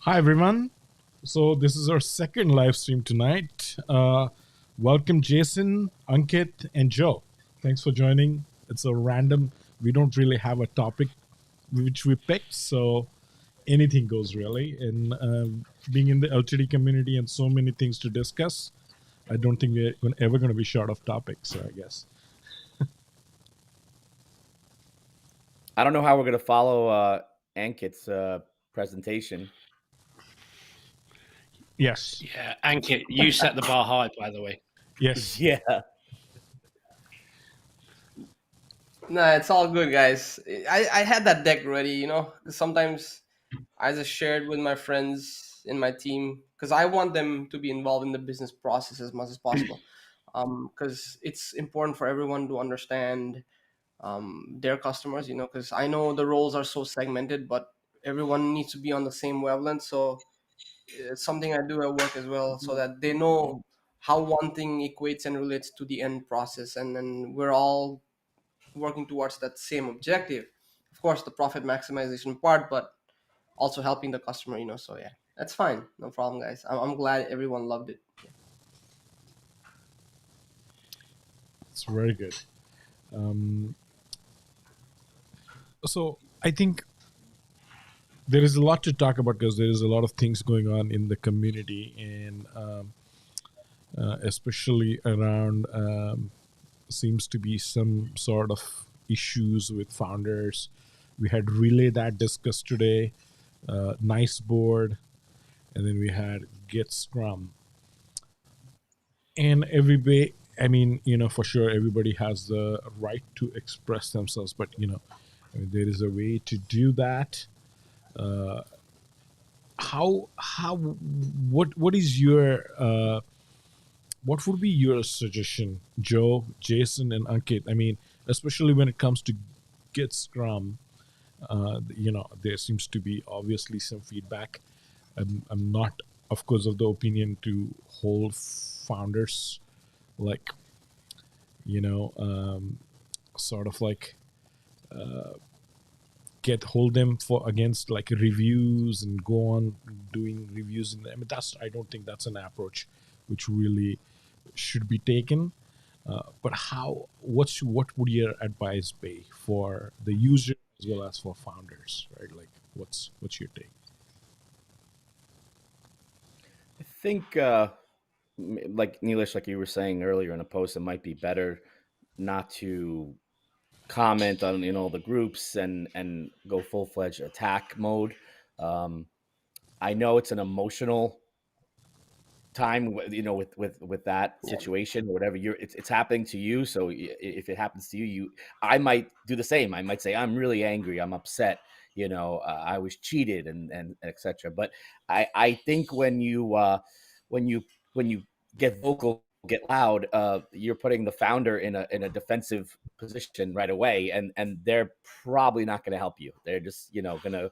Hi, everyone. So, this is our second live stream tonight. Welcome, Jason, Ankit, and Joe. Thanks for joining. It's a random, we don't really have a topic which we picked, so anything goes really. And being in the LTD community and so many things to discuss, I don't think we're ever going to be short of topics, so I guess. I don't know how we're going to follow Ankit's presentation. Yes. Yeah, Ankit, you set the bar high, by the way. Yes. Yeah. Nah, it's all good, guys. I had that deck ready, 'cause sometimes I just shared with my friends in my team because I want them to be involved in the business process as much as possible. Because it's important for everyone to understand their customers, because I know the roles are so segmented, but everyone needs to be on the same wavelength. So it's something I do at work as well, so that they know how one thing equates and relates to the end process, and then we're all working towards that same objective. Of course, the profit maximization part, but also helping the customer, So yeah, that's fine, no problem, guys. I'm glad everyone loved it. Yeah. It's very good. So, I think there is a lot to talk about because there is a lot of things going on in the community, and especially around seems to be some sort of issues with founders. We had relay that discussed today, nice board, and then we had Getsgram, and everybody. I mean, for sure, everybody has the right to express themselves, but I mean, there is a way to do that. How what is your what would be your suggestion, Joe, Jason, and Ankit? I mean, especially when it comes to Git Scrum, there seems to be obviously some feedback. I'm not, of course, of the opinion to hold founders like, you know, sort of like hold them for against like reviews and go on doing reviews. And I mean, I don't think that's an approach which really should be taken. But what would your advice be for the user as well as for founders, right? Like, what's your take? I think, like Neelish, like you were saying earlier in a post, it might be better not to comment on the groups and go full-fledged attack mode. I know it's an emotional time with that Yeah. situation or whatever it's happening to you. So if it happens to you, I might do the same. I might say I'm really angry, I'm upset, I was cheated and etc. But I think when you when you get vocal, get loud, you're putting the founder in a defensive position right away, and they're probably not going to help you. They're just gonna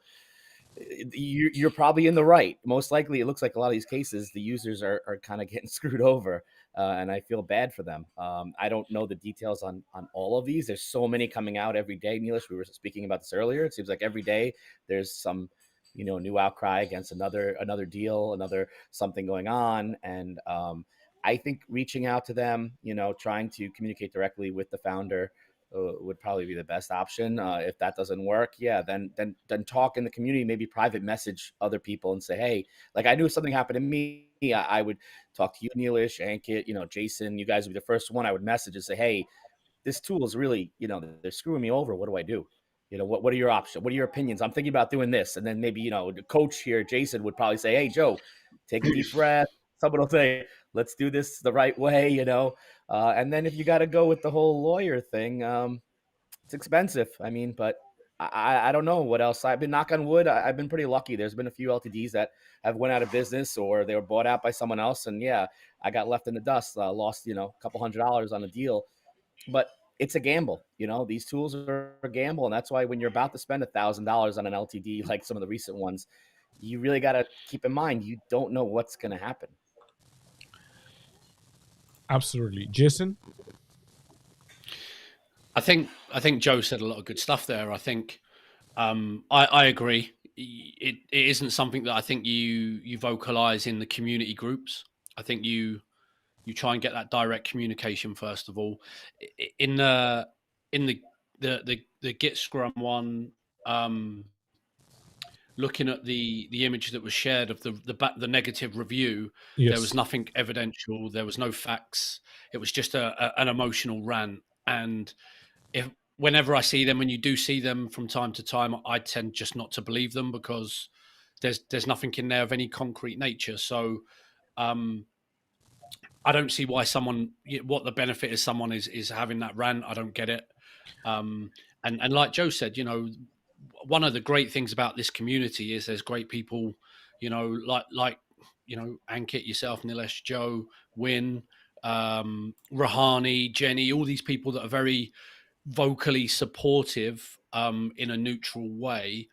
you're probably in the right. Most likely, it looks like a lot of these cases, the users are kind of getting screwed over, and I feel bad for them. I don't know the details on all of these. There's so many coming out every day. Neelish, we were speaking about this earlier. It seems like every day there's some new outcry against another deal, another something going on, and I think reaching out to them, trying to communicate directly with the founder would probably be the best option. If that doesn't work, yeah, then talk in the community, maybe private message other people and say, hey, like I knew something happened to me. I would talk to you, Neelish, Ankit, Jason. You guys would be the first one I would message and say, hey, this tool is really, they're screwing me over. What do I do? What are your options? What are your opinions? I'm thinking about doing this. And then maybe, the coach here, Jason, would probably say, hey, Joe, take a deep breath. Someone will say, let's do this the right way, and then if you got to go with the whole lawyer thing, it's expensive. I mean, but I don't know what else. I've been knock on wood. I've been pretty lucky. There's been a few LTDs that have went out of business or they were bought out by someone else. And yeah, I got left in the dust, lost, a couple $100 on a deal, but it's a gamble. These tools are a gamble. And that's why when you're about to spend $1,000 on an LTD, like some of the recent ones, you really got to keep in mind, you don't know what's going to happen. Absolutely, Jason. I think Joe said a lot of good stuff there. I think I agree. it isn't something that I think you vocalize in the community groups. I think you try and get that direct communication first of all. In the Getsgram one, looking at the image that was shared of the negative review, there was Yes. nothing evidential. There was no facts. It was just an emotional rant. And if whenever I see them, when you do see them from time to time, I tend just not to believe them because there's nothing in there of any concrete nature. So um, I don't see why what the benefit is someone is having that rant. I don't get it. And like Joe said, one of the great things about this community is there's great people, like Ankit, yourself, Nilesh, Joe, Win, Rahani, Jenny, all these people that are very vocally supportive in a neutral way.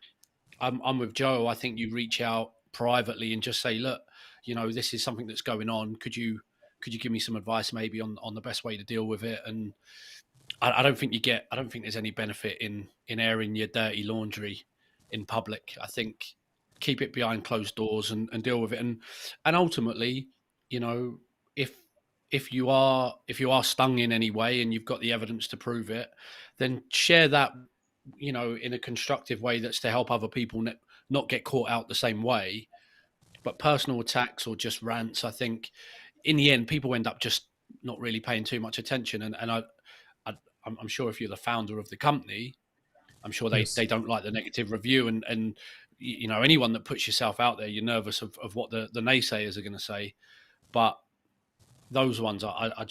I'm with Joe. I think you reach out privately and just say, look, this is something that's going on. Could you give me some advice maybe on the best way to deal with it? And I don't think I don't think there's any benefit in airing your dirty laundry in public. I think keep it behind closed doors and deal with it. And ultimately, you know, if if you are stung in any way and you've got the evidence to prove it, then share that, in a constructive way that's to help other people not get caught out the same way. But personal attacks or just rants, I think in the end, people end up just not really paying too much attention. And I'm sure if you're the founder of the company, I'm sure Yes. they don't like the negative review. And anyone that puts yourself out there, you're nervous of what the naysayers are going to say. But those ones, I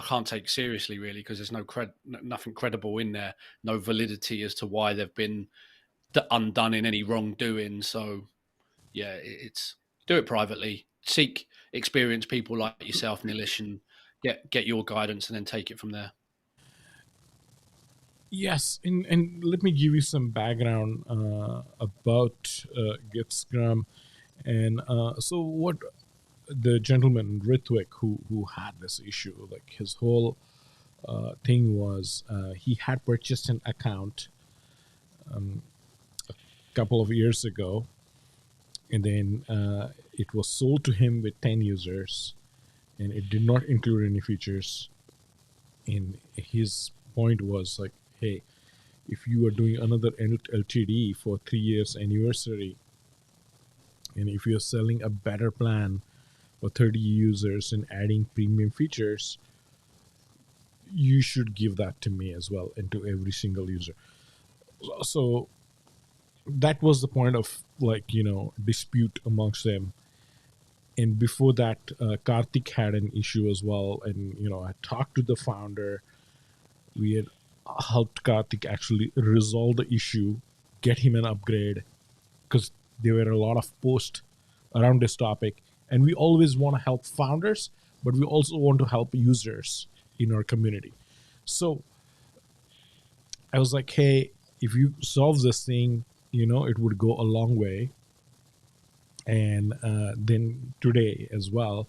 can't take seriously really because there's nothing credible in there, no validity as to why they've been undone in any wrongdoing. So yeah, it's do it privately. Seek experienced people like yourself, Nilish, and get your guidance, and then take it from there. Yes, and let me give you some background about Getsgram, and so what the gentleman Ritwik who had this issue, like his whole thing was he had purchased an account a couple of years ago, and then it was sold to him with 10 users, and it did not include any features. And his point was like, hey, if you are doing another LTD for 3 years anniversary, and if you're selling a better plan for 30 users and adding premium features, you should give that to me as well and to every single user. So that was the point of dispute amongst them. And before that, Karthik had an issue as well, and I talked to the founder. We had helped Karthik actually resolve the issue, get him an upgrade, because there were a lot of posts around this topic. And we always want to help founders, but we also want to help users in our community. So I was like, hey, if you solve this thing, it would go a long way. And then today as well.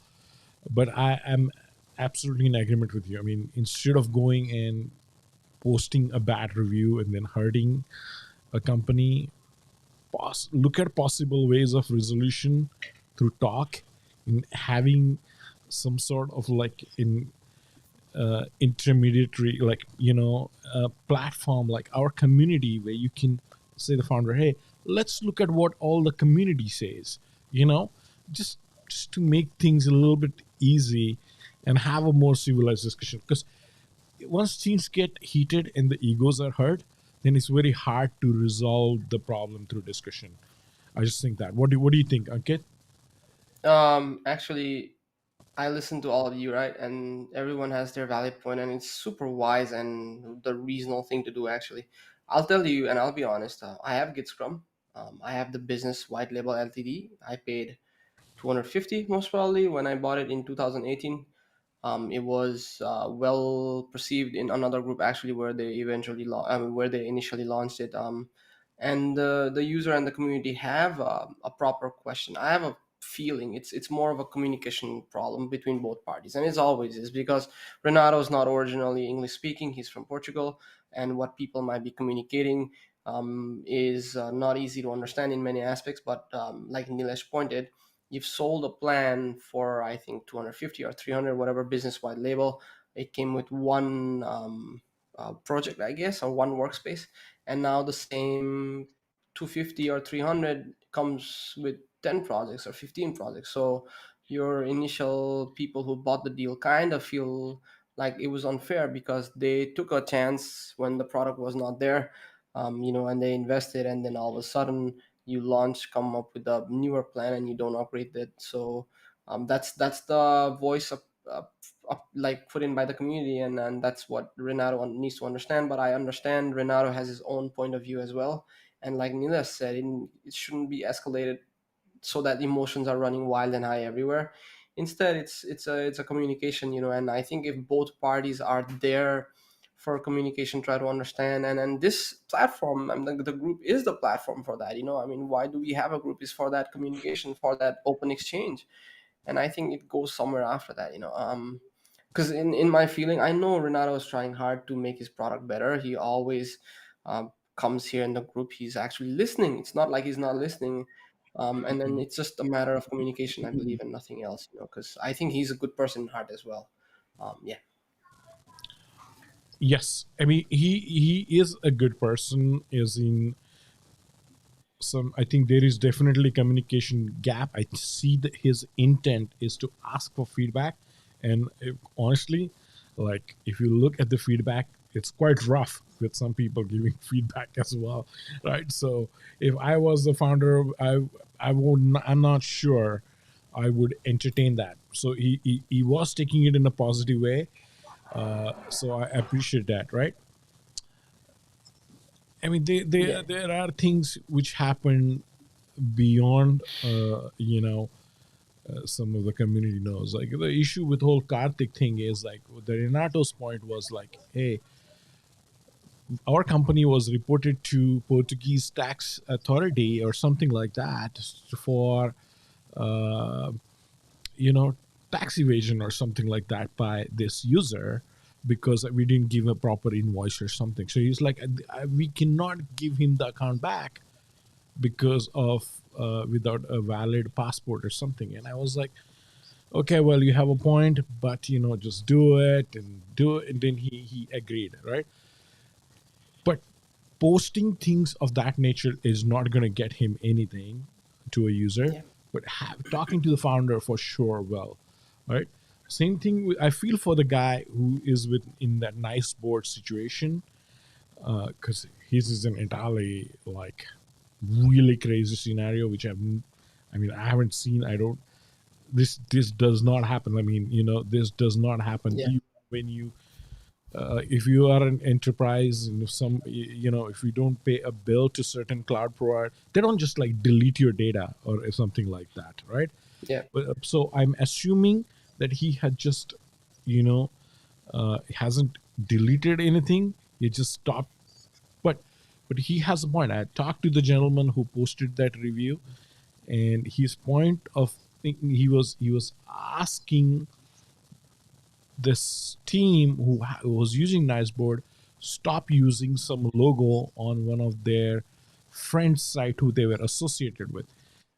But I am absolutely in agreement with you. I mean, instead of going and posting a bad review and then hurting a company, look at possible ways of resolution through talk and having some sort of intermediary platform like our community where you can say the founder, hey, let's look at what all the community says, just to make things a little bit easy and have a more civilized discussion. Because once things get heated and the egos are hurt, then it's very hard to resolve the problem through discussion. I just think that. What do you think, Ankit? Actually, I listen to all of you, right? And everyone has their valid point, and it's super wise and the reasonable thing to do, actually. I'll tell you, and I'll be honest, I have Gitscrum. I have the business white label LTD. I paid 250 most probably when I bought it in 2018. It was well perceived in another group actually where they where they initially launched it. And the user and the community have a proper question. I have a feeling it's more of a communication problem between both parties, and it's always is because Renato is not originally English speaking. He's from Portugal, and what people might be communicating is not easy to understand in many aspects. But like Nilesh pointed, you've sold a plan for, I think, 250 or 300, whatever business wide label. It came with one project, I guess, or one workspace, and now the same 250 or 300 comes with 10 projects or 15 projects. So your initial people who bought the deal kind of feel like it was unfair because they took a chance when the product was not there, and they invested, and then all of a sudden you launch, come up with a newer plan, and you don't upgrade it. So that's the voice like put in by the community, and that's what Renato needs to understand. But I understand Renato has his own point of view as well, and like Nila said, it shouldn't be escalated so that emotions are running wild and high everywhere. Instead, it's a communication, and I think if both parties are there for communication, try to understand, and this platform, the group is the platform for that. I mean, why do we have a group? Is for that communication, for that open exchange, and I think it goes somewhere after that. Because in my feeling, I know Renato is trying hard to make his product better. He always comes here in the group. He's actually listening. It's not like he's not listening. And then it's just a matter of communication, I believe, and nothing else. Because I think he's a good person in heart as well. Yeah. Yes, I mean he is a good person. Is in some. I think there is definitely communication gap. I see that his intent is to ask for feedback, and honestly, like if you look at the feedback, it's quite rough with some people giving feedback as well, right? So if I was the founder, I would. I'm not sure I would entertain that. So he was taking it in a positive way. So I appreciate that, right? I mean, Yeah. there are things which happen beyond, some of the community knows. Like the issue with whole Karthik thing is like the Renato's point was like, hey, our company was reported to Portuguese tax authority or something like that for, uh, you know, tax evasion or something like that by this user because we didn't give a proper invoice or something. So he's like, we cannot give him the account back because of without a valid passport or something. And I was like, okay, well, you have a point, but just do it and do it. And then he agreed, right? But posting things of that nature is not going to get him anything to a user. Yeah. But talking to the founder for sure will, right? Same thing. I feel for the guy who is with in that nice board situation because his is an entirely like really crazy scenario, which I mean, I haven't seen. I don't. This does not happen. I mean, this does not happen Yeah. even when you if you are an enterprise and if if you don't pay a bill to certain cloud provider, they don't just like delete your data or something like that, right? Yeah. But so I'm assuming that he had just you know hasn't deleted anything. He just stopped. But but he has a point. I talked to the gentleman who posted that review, and his point of thinking, he was asking this team who was using Niceboard stop using some logo on one of their friends site who they were associated with,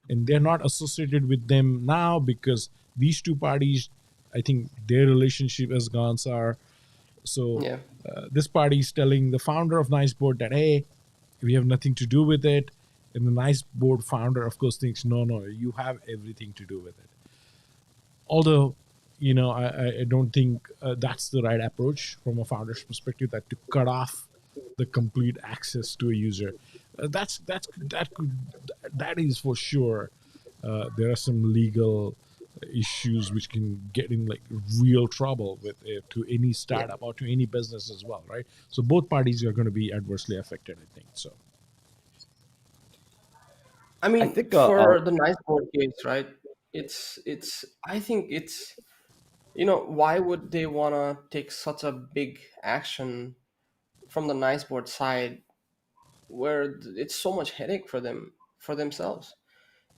and they're not associated with them now because these two parties, I think their relationship has gone sour. So Yeah. this party is telling the founder of Niceboard that, hey, we have nothing to do with it, and the Niceboard founder of course thinks, no, you have everything to do with it. Although I don't think that's the right approach from a founder's perspective, that to cut off the complete access to a user. That is for sure. There are some legal issues which can get in like real trouble with to any Yeah. startup or to any business as well, right? So both parties are going to be adversely affected, I think. So I I mean, think for the nice board case, right? It's. I think it's. Why would they wanna take such a big action from the nice board side, where it's so much headache for them, for themselves?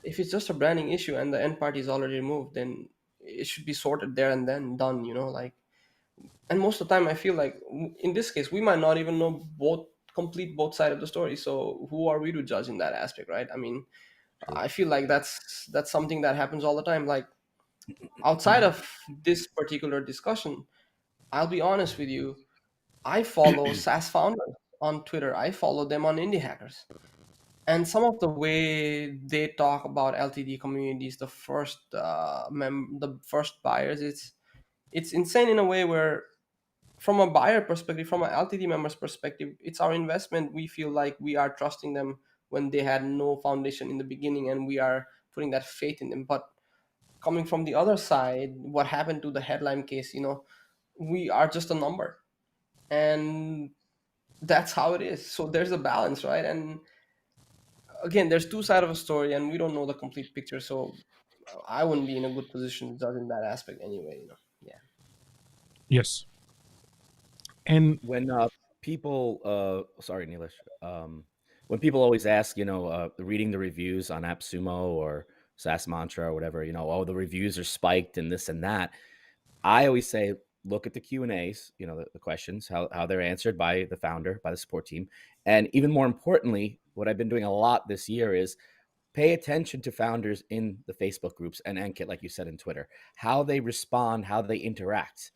If it's just a branding issue and the end party is already removed, then it should be sorted there and then done. Like, and most of the time I feel like in this case we might not even know both complete both sides of the story. So who are we to judge in that aspect, right? I mean, I feel like that's something that happens all the time. Like outside of this particular discussion, I'll be honest with you. I follow SaaS founders on Twitter. I follow them on Indie Hackers, and some of the way they talk about LTD communities, the first buyers, it's insane in a way where, from a buyer perspective, from an LTD member's perspective, it's our investment. We feel like we are trusting them when they had no foundation in the beginning, and we are putting that faith in them. But coming from the other side, what happened to the headline case? We are just a number, and that's how it is. So there's a balance, right? And again, there's two sides of a story, and we don't know the complete picture. So I wouldn't be in a good position to judge in that aspect anyway. Yeah. Yes. And When people, sorry, Neelish, when people always ask, reading the reviews on AppSumo or SaaS Mantra or whatever, oh, the reviews are spiked and this and that. I always say, look at the Q&As, the questions, how they're answered by the founder, by the support team. And even more importantly, what I've been doing a lot this year is pay attention to founders in the Facebook groups and Ankit, like you said, in Twitter, how they respond, how they interact.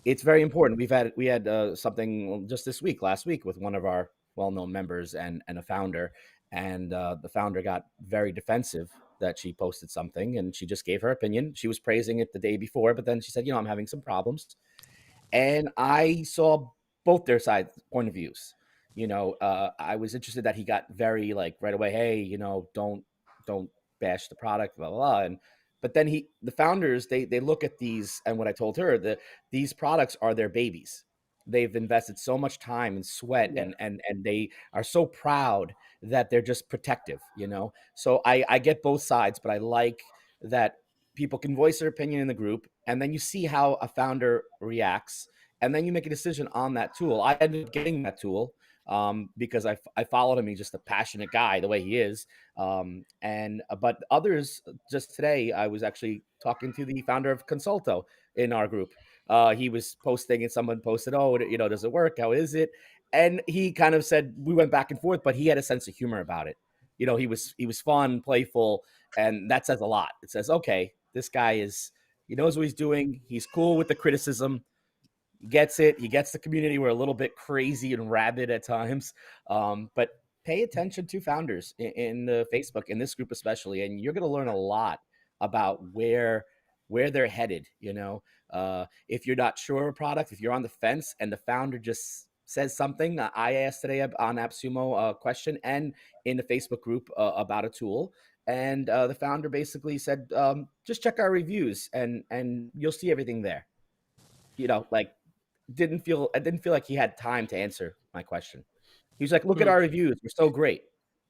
It's very important. We had something just last week with one of our well-known members and a founder, and the founder got very defensive that she posted something, and she just gave her opinion. She was praising it the day before, but then she said, I'm having some problems. And I saw both their sides point of views. I was interested that he got very right away, hey, don't bash the product, blah blah blah. But then the founders, they look at these, and what I told her, that these products are their babies. They've invested so much time and sweat, Yeah. and they are so proud that they're just protective. So I get both sides, but I like that people can voice their opinion in the group, and then you see how a founder reacts, and then you make a decision on that tool. I ended up getting that tool because I followed him. He's just a passionate guy, the way he is. But others, just today, I was actually talking to the founder of Consulto in our group. He was posting, and someone posted, "Oh, does it work? How is it?" And he kind of said, we went back and forth, but he had a sense of humor about it. He was fun, playful, and that says a lot. It says, okay, this guy he knows what he's doing. He's cool with the criticism. He gets it. He gets the community. We're a little bit crazy and rabid at times. But pay attention to founders in the Facebook, in this group especially, and you're going to learn a lot about where they're headed. If you're not sure of a product, if you're on the fence and the founder just says something, I asked today on AppSumo a question and in the Facebook group about a tool. And the founder basically said, just check our reviews and you'll see everything there. I didn't feel like he had time to answer my question. He was like, look at our reviews. We're so great.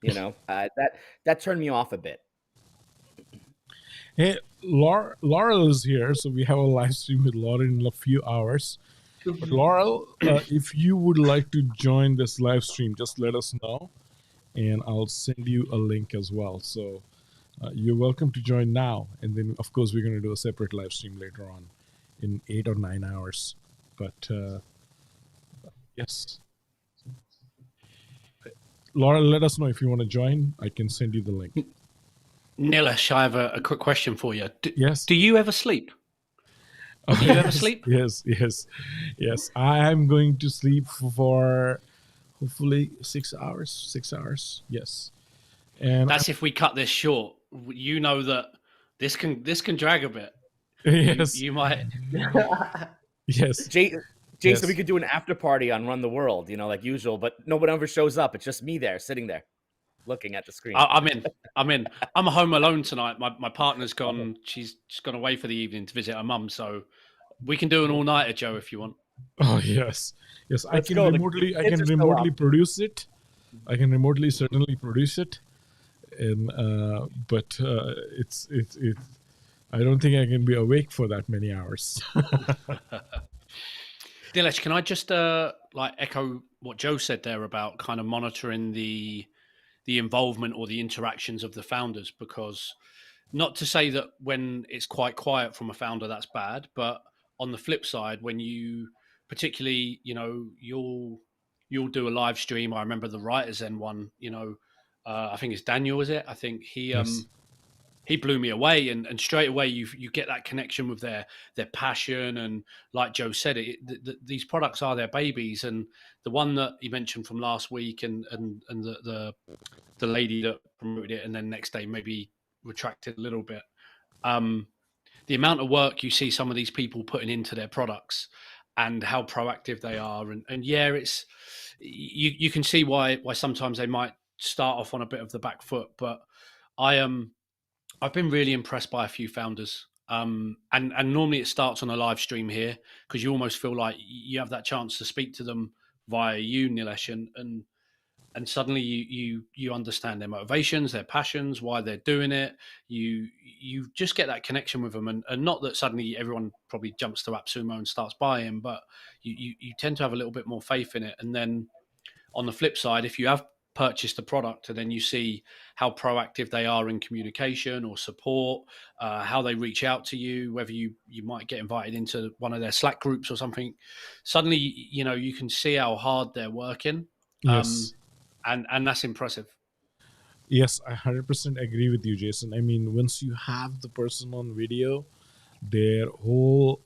That turned me off a bit. hey, Laurel is here, so we have a live stream with Laurel in a few hours. But Laurel, if you would like to join this live stream, just let us know, and I'll send you a link as well. So you're welcome to join now, and then of course we're going to do a separate live stream later on in 8 or 9 hours. But yes, Laura, let us know if you want to join. I can send you the link. Nilesh, I have a quick question for you. Yes. Do you ever sleep? Do you ever sleep? Yes. I'm going to sleep for hopefully 6 hours. 6 hours. Yes. And that's if we cut this short. You know that this can drag a bit. Yes. You might. Yes. Jason, yes. We could do an after party on Run the World, like usual, but no one ever shows up. It's just me there, sitting there, looking at the screen. I'm in. I'm home alone tonight. My partner's gone. She's gone away for the evening to visit her mum. So we can do an all-nighter, Joe, if you want. Oh yes. I can remotely produce it. I can remotely certainly produce it, and but it's. I don't think I can be awake for that many hours. Dilesh, can I just echo what Joe said there about kind of monitoring the involvement or the interactions of the founders? Because not to say that when it's quite quiet from a founder, that's bad, but on the flip side, when you particularly, you'll you'll do a live stream. I remember the Writers End one. I think it's Daniel, is it? I think Yes. he blew me away, and straight away you get that connection with their passion, and like Joe said, these products are their babies. And the one that he mentioned from last week, and the lady that promoted it, and then next day maybe retracted a little bit. The amount of work you see some of these people putting into their products, and how proactive they are, and yeah, it's you can see why sometimes they might start off on a bit of the back foot, but I am. I've been really impressed by a few founders. And normally it starts on a live stream here, because you almost feel like you have that chance to speak to them via you, Nilesh, and suddenly you understand their motivations, their passions, why they're doing it. You just get that connection with them, and not that suddenly everyone probably jumps to AppSumo and starts buying, but you tend to have a little bit more faith in it. And then on the flip side, if you have purchased a product and then you see how proactive they are in communication or support, how they reach out to you, whether you might get invited into one of their Slack groups or something, suddenly you can see how hard they're working, Yes. and that's impressive. Yes, I 100% agree with you, Jason. I mean, once you have the person on video, their whole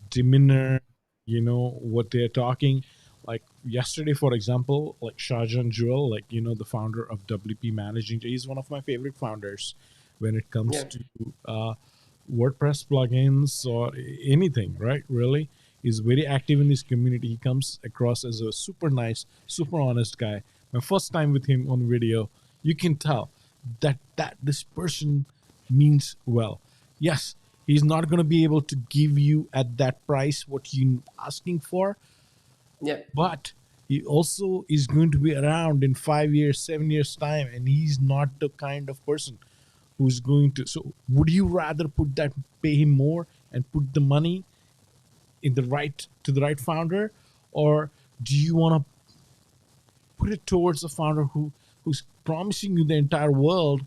demeanor, what they're talking. Like yesterday, for example, like Shahjan Jewel, like, the founder of WP Managing, he's one of my favorite founders when it comes Yeah. to WordPress plugins or anything, right? Really, he's very active in his community. He comes across as a super nice, super honest guy. My first time with him on video, you can tell that this person means well. Yes, he's not going to be able to give you at that price what you're asking for, Yeah. but he also is going to be around in 5 years, 7 years time, and he's not the kind of person who's going to. So, would you rather pay him more and put the money in the right founder, or do you want to put it towards a founder who's promising you the entire world,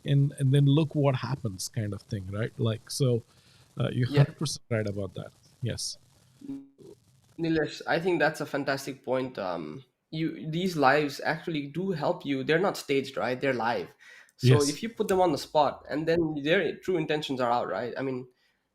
and then look what happens, kind of thing, right? Like, so, you're Yeah. 100% right about that. Yes. Nilesh, I think that's a fantastic point. These lives actually do help you. They're not staged, right? They're live. So Yes. if you put them on the spot and then their true intentions are out, right? I mean,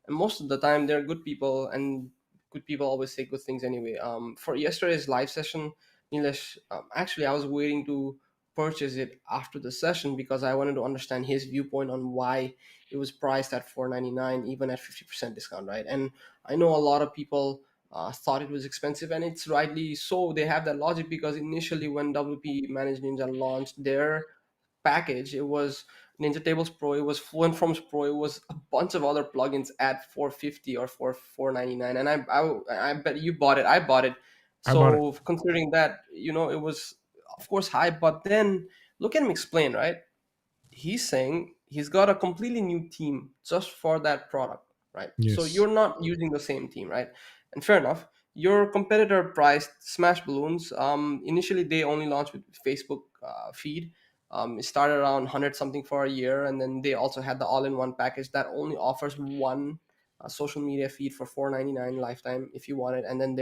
and most of the time they're good people, and good people always say good things anyway. For yesterday's live session, Nilesh, actually I was waiting to purchase it after the session because I wanted to understand his viewpoint on why it was priced at 499 even at 50% discount, right? And I know a lot of people thought it was expensive, and it's rightly so. They have that logic because initially when WP Managed Ninja launched their package, it was Ninja Tables Pro, it was Fluent Forms Pro, it was a bunch of other plugins at 450 or 499. And I bet you bought it, I bought it. I bought it. So considering that, it was of course high. But then look at him explain, right? He's saying he's got a completely new team just for that product, right? So Yes. you're not using the same team, right? And fair enough. Your competitor priced Smash Balloons. Initially, they only launched with Facebook feed. It started around 100 something for a year, and then they also had the all-in-one package that only offers one social media feed for 499 lifetime if you want it, and then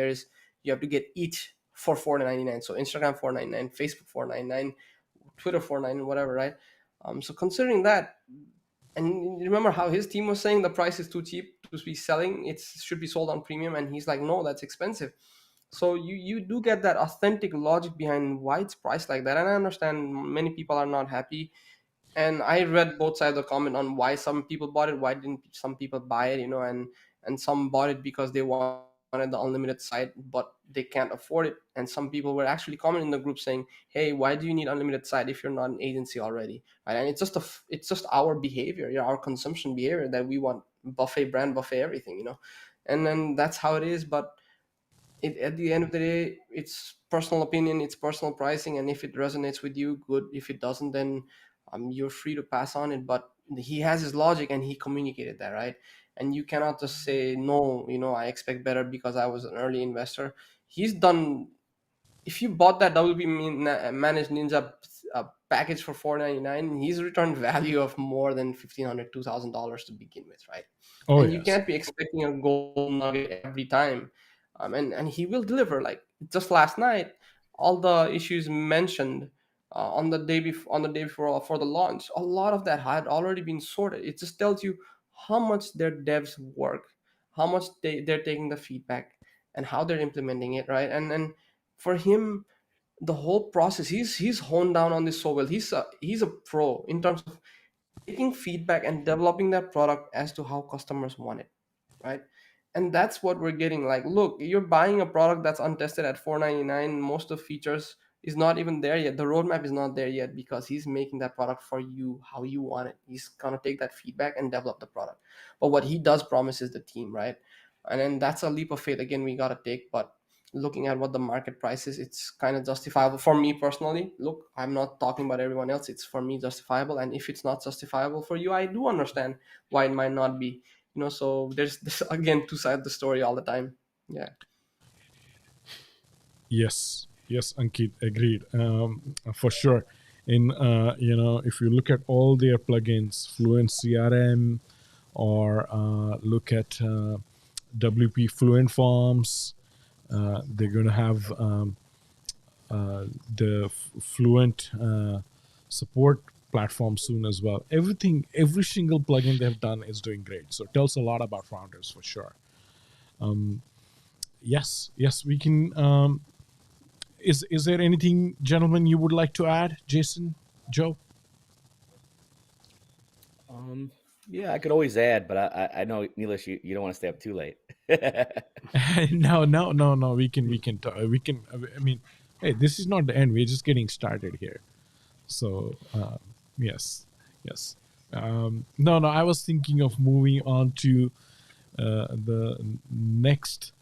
you have to get each for 499. So Instagram 499, Facebook 499, Twitter 499, whatever, right? So considering that, and remember how his team was saying the price is too cheap to be selling, it should be sold on premium, and he's like, no, that's expensive. So you do get that authentic logic behind why it's priced like that, and I understand many people are not happy. And I read both sides of the comment on why some people bought it, why didn't some people buy it, and some bought it because they wanted the unlimited site, but they can't afford it. And some people were actually commenting in the group saying, hey, why do you need unlimited site if you're not an agency already, right? And it's just our behavior, our consumption behavior, that we want brand buffet everything, and then that's how it is. But at the end of the day, it's personal opinion, it's personal pricing, and if it resonates with you, good. If it doesn't, then you're free to pass on it. But he has his logic, and he communicated that, right? And you cannot just say no, I expect better because I was an early investor. He's done. If you bought that WP Managed Ninja package for 499, he's returned value of more than $1,500, $2,000 to begin with, right? Oh, And you yes. can't be expecting a gold nugget every time. And he will deliver. Like just last night, all the issues mentioned on the day before for the launch, a lot of that had already been sorted. It just tells you how much their devs work, how much they're taking the feedback, and how they're implementing it, right? And for him, the whole process, he's honed down on this so well. He's a pro in terms of taking feedback and developing that product as to how customers want it, right? And that's what we're getting. Like, look, you're buying a product that's untested at 499. Most of the features is not even there yet. The roadmap is not there yet because he's making that product for you how you want it. He's gonna take that feedback and develop the product. But what he does promise is the team, right? And then that's a leap of faith again we gotta take. But looking at what the market price is, it's kind of justifiable for me personally. Look, I'm not talking about everyone else. It's for me justifiable. And if it's not justifiable for you, I do understand why it might not be. So there's this again two sides of the story all the time. Yeah. Yes, Ankit, agreed. For sure. In if you look at all their plugins, Fluent CRM, or look at WP Fluent Forms, they're going to have the Fluent support platform soon as well. Every single plugin they've done is doing great. So it tells a lot about founders for sure. Yes, we can. Is there anything, gentlemen, you would like to add, Jason, Joe? Yeah, I could always add, but I know, Neelish, you don't want to stay up too late. No. We can talk. We can. I mean, hey, this is not the end. We're just getting started here. So yes. No. I was thinking of moving on to the next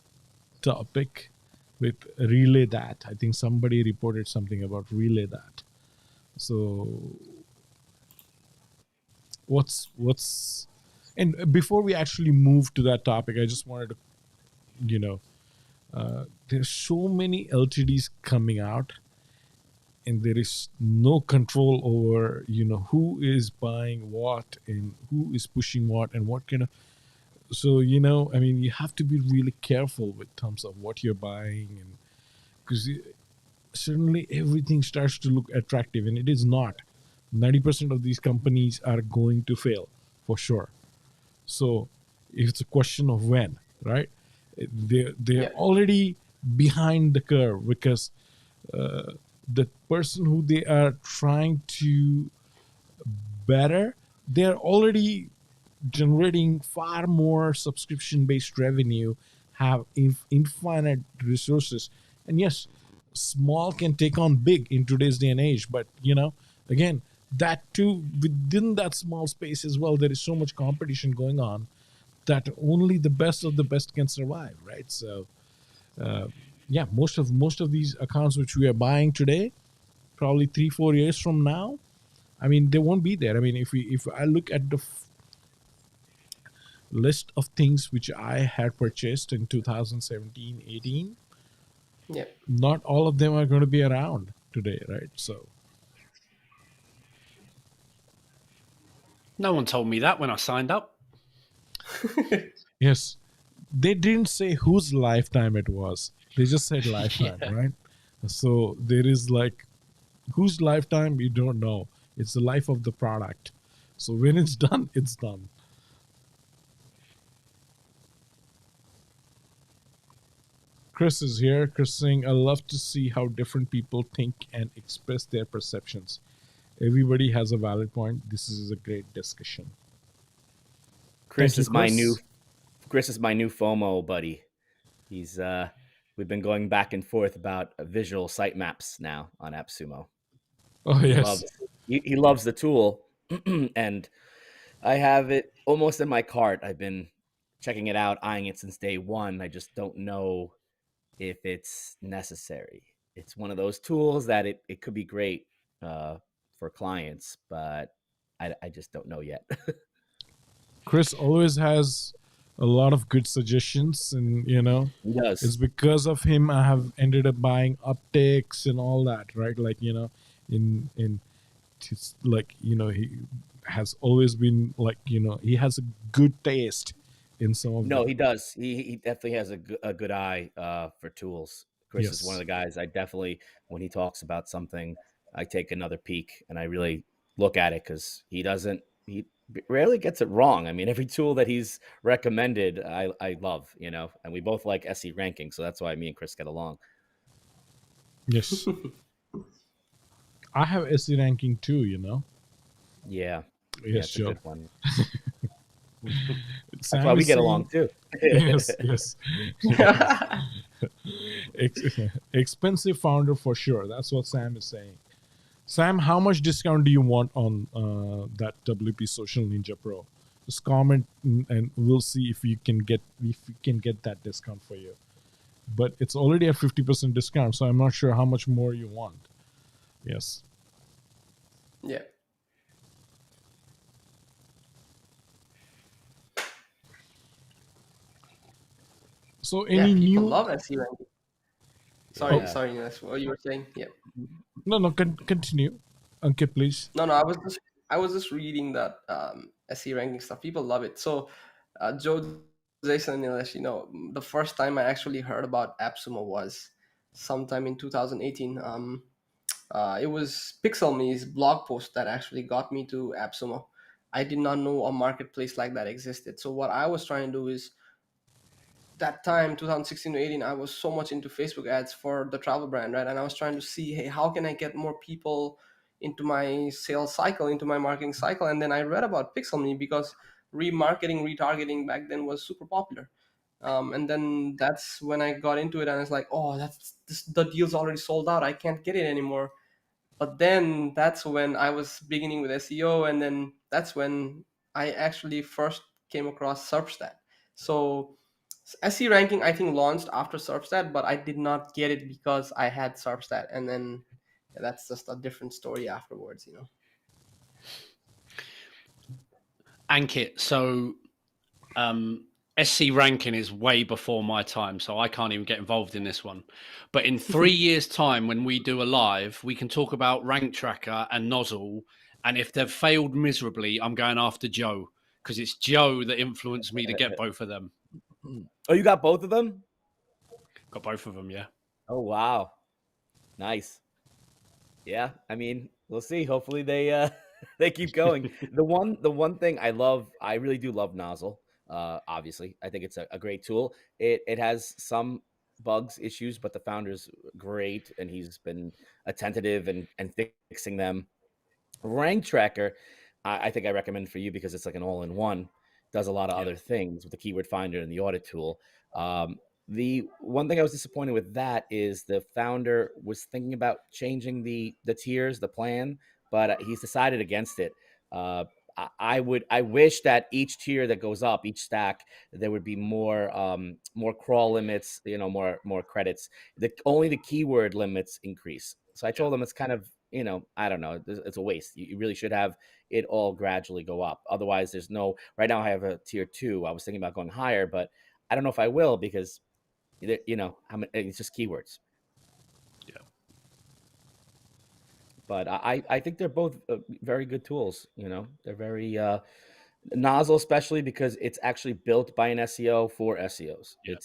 topic with relay that. I think somebody reported something about relay that. So what's and before we actually move to that topic, I just wanted to, there's so many LTDs coming out, and there is no control over who is buying what and who is pushing what and what kind of. So I mean, you have to be really careful with terms of what you're buying, and because suddenly everything starts to look attractive, and it is not. 90% of these companies are going to fail for sure. So it's a question of when, right? They're Yeah. already behind the curve because the person who they are trying to better, they're already generating far more subscription based revenue, have infinite resources. And yes, small can take on big in today's day and age, but again, that too, within that small space as well, there is so much competition going on that only the best of the best can survive, right? So yeah, most of these accounts which we are buying today, probably 3-4 years from now, I mean, they won't be there. I mean, if I look at the list of things which I had purchased in 2017, 18, Yeah. not all of them are going to be around today, right? So No one told me that when I signed up. yes, they didn't say whose lifetime it was. They just said lifetime, Yeah. right? So there is like whose lifetime you don't know. It's the life of the product. So when it's done, it's done. Chris is here. Chris saying, I love to see how different people think and express their perceptions. Everybody has a valid point. This is a great discussion. Thank Chris you, is my new Chris. Chris is my new FOMO buddy. He's we've been going back and forth about visual sitemaps now on AppSumo. Oh, He yes. loves he loves the tool, and I have it almost in my cart. I've been checking it out, eyeing it since day one. I just don't know if it's necessary. It's one of those tools that it could be great for clients, but I just don't know yet. Chris always has a lot of good suggestions, and He does. it's because of him I have ended up buying uptakes and all that, right? Like in it's like he has always been like he has a good taste in some of No, them. he does. He definitely has a good eye for tools. Chris is one of Yes. the guys I definitely, when he talks about something, I take another peek and I really look at it because he rarely gets it wrong. I mean, every tool that he's recommended, I love, and we both like SE ranking. So that's why me and Chris get along. Yes. I have SE ranking too, Yeah. Yeah. Yes, It's a Joe. good one. That's why Sam we is get saying, along too. yes, yes. Ex- Expensive founder for sure. That's what Sam is saying. Sam, how much discount do you want on that WP Social Ninja Pro? Just comment and we'll see if we can get that discount for you. But it's already a 50% discount, so I'm not sure how much more you want. Yes. Yeah. So Yeah, any people new? love SE ranking. Sorry, Oh, Yeah. sorry, that's what you were saying. Yeah. no, no, continue. Ankit, please. No, no, I was just reading that SE ranking stuff. People love it. So, Joe, Jason, and Nilesh, the first time I actually heard about AppSumo was sometime in 2018. It was Pixel Me's blog post that actually got me to AppSumo. I did not know a marketplace like that existed. So what I was trying to do is that time 2016 to 18, I was so much into Facebook ads for the travel brand, right? And I was trying to see, hey, how can I get more people into my sales cycle, into my marketing cycle? And then I read about PixelMe because remarketing, retargeting back then was super popular. And then that's when I got into it, and it's like, oh, the deal's already sold out, I can't get it anymore. But then that's when I was beginning with SEO, and then that's when I actually first came across Serpstat. So SE ranking I think launched after Serpstat, but I did not get it because I had Serpstat, and then that's just a different story afterwards. Ankit, so SC ranking is way before my time, so I can't even get involved in this one. But in 3 years' time, when we do a live, we can talk about Rank Tracker and Nozzle. And if they've failed miserably, I'm going after Joe because it's Joe that influenced me to get both of them. Oh, you got both of them? Got both of them, yeah. Oh, wow. Nice. Yeah, I mean, we'll see. Hopefully they they keep going. The one thing I really do love Nozzle. Obviously, I think it's a great tool. It has some bugs, issues, but the founder's great and he's been attentive and fixing them. Rank Tracker, I think I recommend for you because it's like an all-in-one. Does a lot of Yeah. other things with the keyword finder and the audit tool. The one thing I was disappointed with that is the founder was thinking about changing the tiers, the plan, but he's decided against it. Uh, I wish that each tier that goes up, each stack, there would be more crawl limits, more credits. Only the keyword limits increase. So I Yeah. told them it's kind of, I don't know, it's a waste. You really should have it all gradually go up. Otherwise, there's no. Right now, I have a tier 2. I was thinking about going higher, but I don't know if I will because it's just keywords. Yeah. But I think they're both very good tools. They're very Nozzle, especially because it's actually built by an SEO for SEOs. Yeah.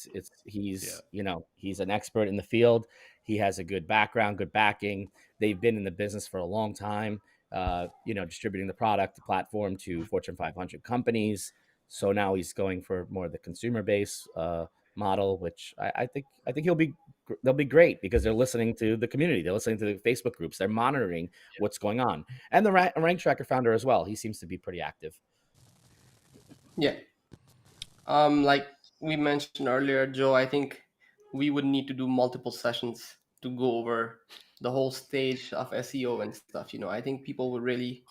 Yeah. He's an expert in the field. He has a good background, good backing. They've been in the business for a long time. Distributing the product, the platform to Fortune 500 companies. So now he's going for more of the consumer base model, which I think they'll be great because they're listening to the community. They're listening to the Facebook groups. They're monitoring what's going on, and the Rank Tracker founder as well. He seems to be pretty active. Yeah. Like we mentioned earlier, Joe, I think we would need to do multiple sessions to go over the whole stage of SEO and stuff. I think people would really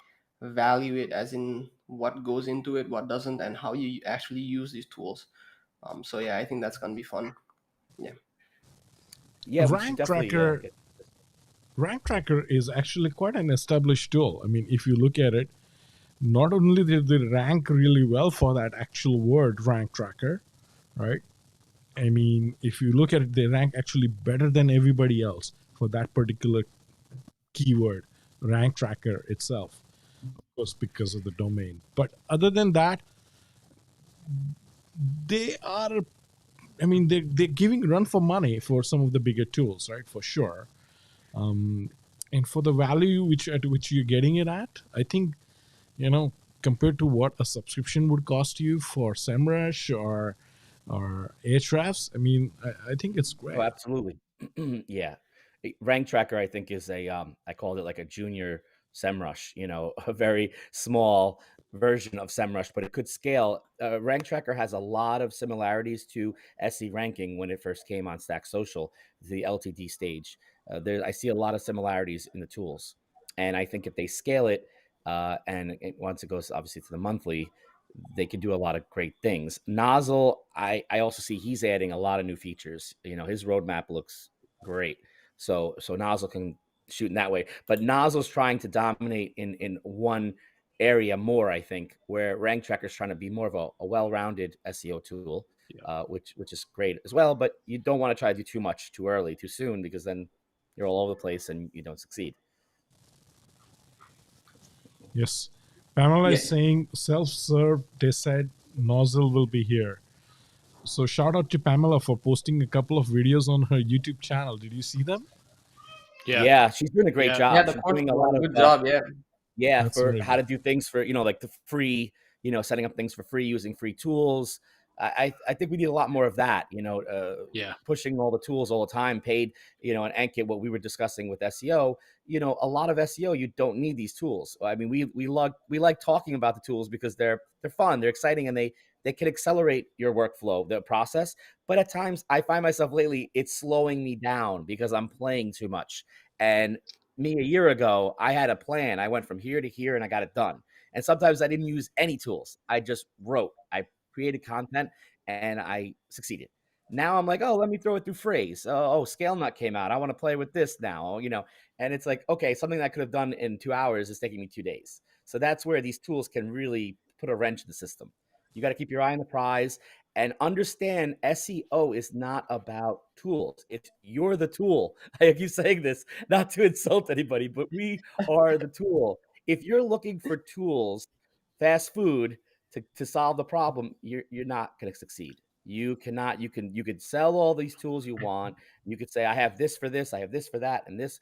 value it, as in what goes into it, what doesn't, and how you actually use these tools. So yeah, I think that's gonna be fun. Yeah. Yeah, we should Rank definitely Tracker get. Rank Tracker is actually quite an established tool. I mean, if you look at it, not only did they rank really well for that actual word rank tracker, right? I mean, if you look at it, they rank actually better than everybody else for that particular keyword, rank tracker itself, of course, because of the domain. But other than that, they are I mean, they're giving run for money for some of the bigger tools, right? For sure. And for the value which at which you're getting it at, I think, compared to what a subscription would cost you for SEMrush or Ahrefs, I mean, I think it's Oh, great. absolutely. Yeah. Rank Tracker, I think, is I called it like a junior SEMrush, a very small version of SEMrush, but it could scale. Rank Tracker has a lot of similarities to SE ranking when it first came on Stack Social, the LTD stage. I see a lot of similarities in the tools. And I think if they scale it, once it goes obviously to the monthly, they can do a lot of great things. Nozzle, I also see he's adding a lot of new features. His roadmap looks great. So Nozzle can shoot in that way. But Nozzle's trying to dominate in one area more, I think, where Rank Tracker is trying to be more of a well-rounded SEO tool, Yeah. which is great as well. But you don't want to try to do too much too early, too soon, because then you're all over the place and you don't succeed. Yes. Pamela is Yeah. saying self-serve. They said Nozzle will be here. So shout out to Pamela for posting a couple of videos on her YouTube channel. Did you see them? Yeah. Yeah, she's doing a great Yeah. Yeah, job. the She's course doing a was lot a of good job. Yeah. yeah, That's for very how good. to do things for, like the free, setting up things for free using free tools. I think we need a lot more of that, Yeah. pushing all the tools all the time, paid, and Ankit, what we were discussing with SEO, a lot of SEO, you don't need these tools. I mean, we like talking about the tools because they're fun, they're exciting, and they can accelerate your workflow, the process. But at times I find myself lately, it's slowing me down because I'm playing too much. And me a year ago, I had a plan. I went from here to here and I got it done. And sometimes I didn't use any tools. I just wrote, I created content and I succeeded. Now I'm like, oh, let me throw it through phrase. Oh, Scale Nut came out. I want to play with this now, and it's like, okay, something that I could have done in 2 hours is taking me 2 days. So that's where these tools can really put a wrench in the system. You got to keep your eye on the prize and understand SEO is not about tools. It's you're the tool. I keep saying this not to insult anybody, but we are the tool. If you're looking for tools, fast food to solve the problem, you're not going to succeed. You cannot. You could sell all these tools you want. You could say I have this for this, I have this for that, and this.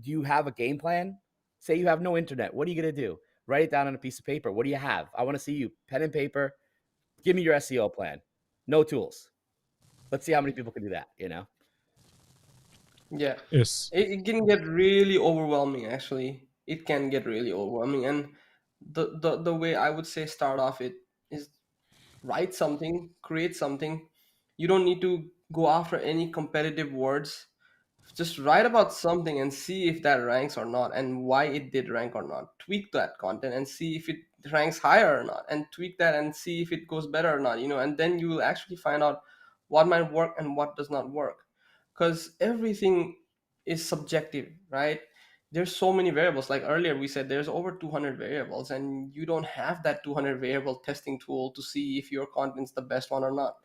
Do you have a game plan? Say you have no internet. What are you going to do? Write it down on a piece of paper. What do you have? I want to see you pen and paper. Give me your SEO plan. No tools. Let's see how many people can do that. Yeah. Yes. It can get really overwhelming, actually. It can get really overwhelming. And the way I would say start off it is write something, create something. You don't need to go after any competitive words. Just write about something and see if that ranks or not, and why it did rank or not. Tweak that content and see if it ranks higher or not, and tweak that and see if it goes better or not, and then you will actually find out what might work and what does not work, because everything is subjective, right? There's so many variables. Like earlier we said, there's over 200 variables, and you don't have that 200 variable testing tool to see if your content's the best one or not.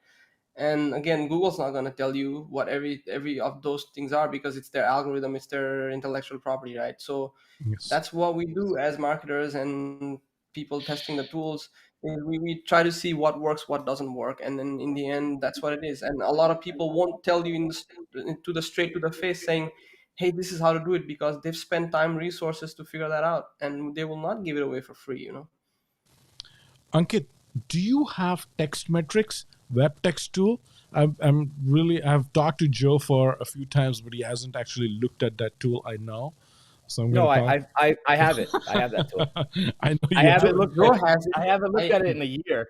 And again, Google's not going to tell you what every of those things are, because it's their algorithm, it's their intellectual property, right? So Yes. that's what we do as marketers and people testing the tools. We try to see what works, what doesn't work, and then in the end, that's what it is. And a lot of people won't tell you to the straight to the face, saying, hey, this is how to do it, because they've spent time, resources to figure that out, and they will not give it away for free. Ankit, do you have text metrics, web text tool? I've talked to Joe for a few times, but he hasn't actually looked at that tool. I know, so I'm going No, to talk. I have it. I have that tool. I know I you haven't do. looked Joe at has it. I haven't looked I at it in a year.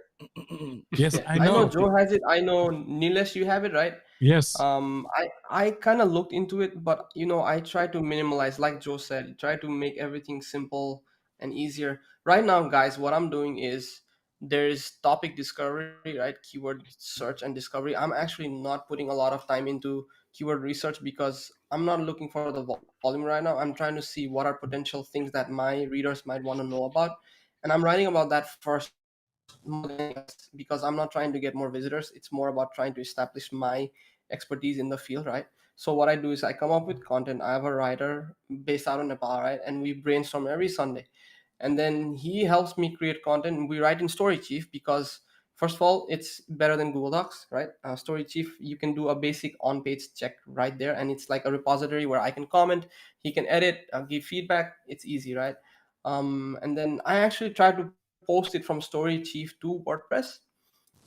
Yes, Yeah, I I know know. Joe has it. I know Nilesh, you have it, right? Yes, I kind of looked into it, but I try to minimalize, like Joe said, try to make everything simple and easier. Right now, guys, what I'm doing is there's topic discovery, right? Keyword search and discovery. I'm actually not putting a lot of time into keyword research, because I'm not looking for the volume right now. I'm trying to see what are potential things that my readers might want to know about. And I'm writing about that first more than anything else, because I'm not trying to get more visitors. It's more about trying to establish my expertise in the field, right? So what I do is I come up with content. I have a writer based out of Nepal, right? And we brainstorm every Sunday. And then he helps me create content. We write in Story Chief, because First of all, it's better than Google Docs, right? Story Chief, you can do a basic on-page check right there, and it's like a repository where I can comment, he can edit, give feedback. It's easy, right? And then I actually tried to post it from Story Chief to WordPress,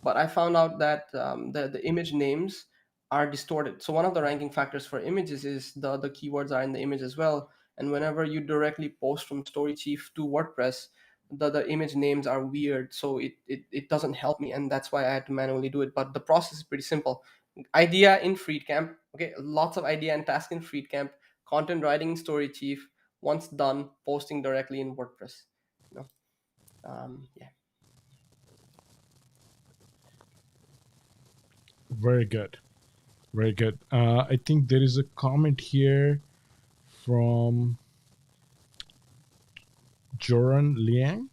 but I found out that the image names are distorted. So one of the ranking factors for images is the keywords are in the image as well. And whenever you directly post from Story Chief to WordPress, the image names are weird. So it doesn't help me. And that's why I had to manually do it. But the process is pretty simple. Idea in Freecamp. Okay, lots of idea and task in Freecamp. Content writing in Story Chief. Once done, posting directly in WordPress. You know, yeah. Very good. Very good. I think there is a comment here from Joran Liang.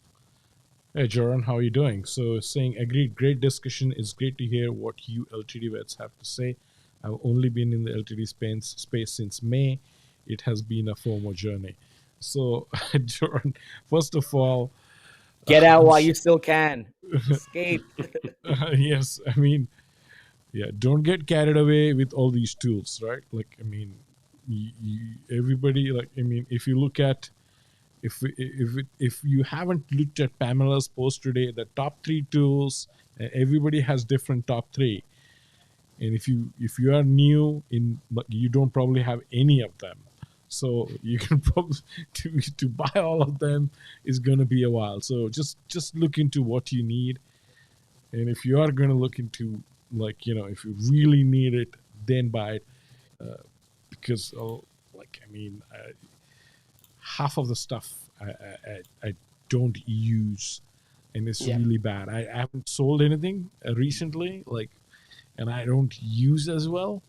Hey Joran, how are you doing? So saying agreed, great discussion. It's great to hear what you LTD vets have to say. I've only been in the LTD space since May. It has been a formal journey. So Joran, first of all, Get out while you still can. Escape. yes, I mean, yeah, don't get carried away with all these tools, right? Like, I mean, everybody, like, I mean, if you look at, if you haven't looked at Pamela's post today, the top 3 tools, everybody has different top 3, and if you are new in, you don't probably have any of them, so you can probably to buy all of them is going to be a while. So just look into what you need, and if you are going to look into, like, if you really need it, then buy it, because like, I mean, half of the stuff I don't use, and it's Yeah. really bad. I haven't sold anything recently, like, and I don't use as well.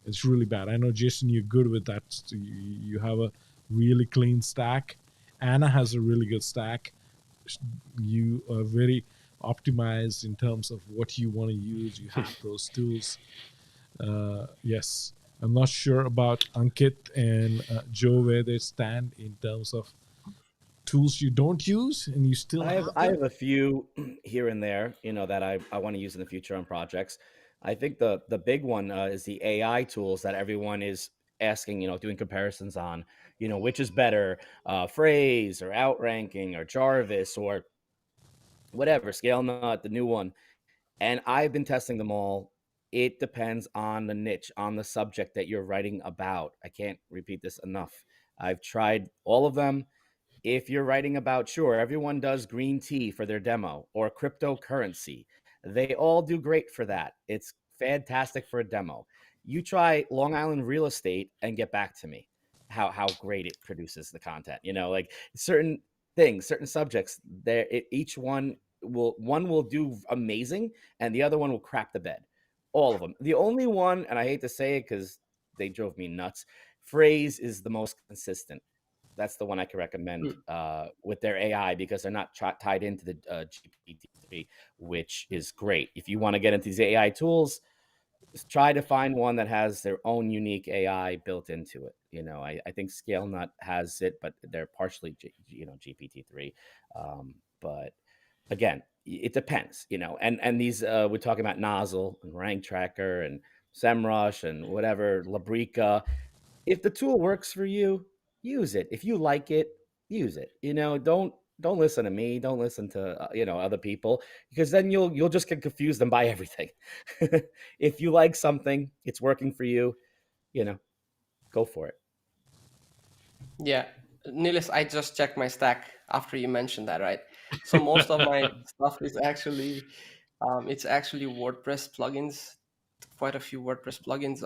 It's really bad. I know, Jason, you're good with that. You have a really clean stack. Anna has a really good stack. You are very optimized in terms of what you want to use. You have those tools. Yes, I'm not sure about Ankit and Joe, where they stand in terms of tools you don't use and you still I have have I them. have a few here and there, that I want to use in the future on projects. I think the big one is the AI tools that everyone is asking, doing comparisons on, which is better, Phrase or Outranking or Jarvis or whatever, ScaleNut, the new one. And I've been testing them all. It depends on the niche, on the subject that you're writing about. I can't repeat this enough. I've tried all of them. If you're writing about, sure, everyone does green tea for their demo or cryptocurrency. They all do great for that. It's fantastic for a demo. You try Long Island real estate and get back to me how great it produces the content. Like certain things, certain subjects, each one will do amazing and the other one will crap the bed. All of them. The only one, and I hate to say it because they drove me nuts, Phrase is the most consistent. That's the one I can recommend with their AI because they're not tied into the GPT-3, which is great. If you want to get into these AI tools, try to find one that has their own unique AI built into it. I think ScaleNut has it, but they're partially, GPT-3. But again, it depends, and these, we're talking about Nozzle and Rank Tracker and SEMrush and whatever, Labrica. If the tool works for you, use it. If you like it, use it. Don't listen to me. Don't listen to other people, because then you'll just get confused and buy everything. If you like something, it's working for you. Go for it. Yeah, Nilis, I just checked my stack after you mentioned that, right? So most of my stuff is actually, it's actually WordPress plugins, quite a few WordPress plugins,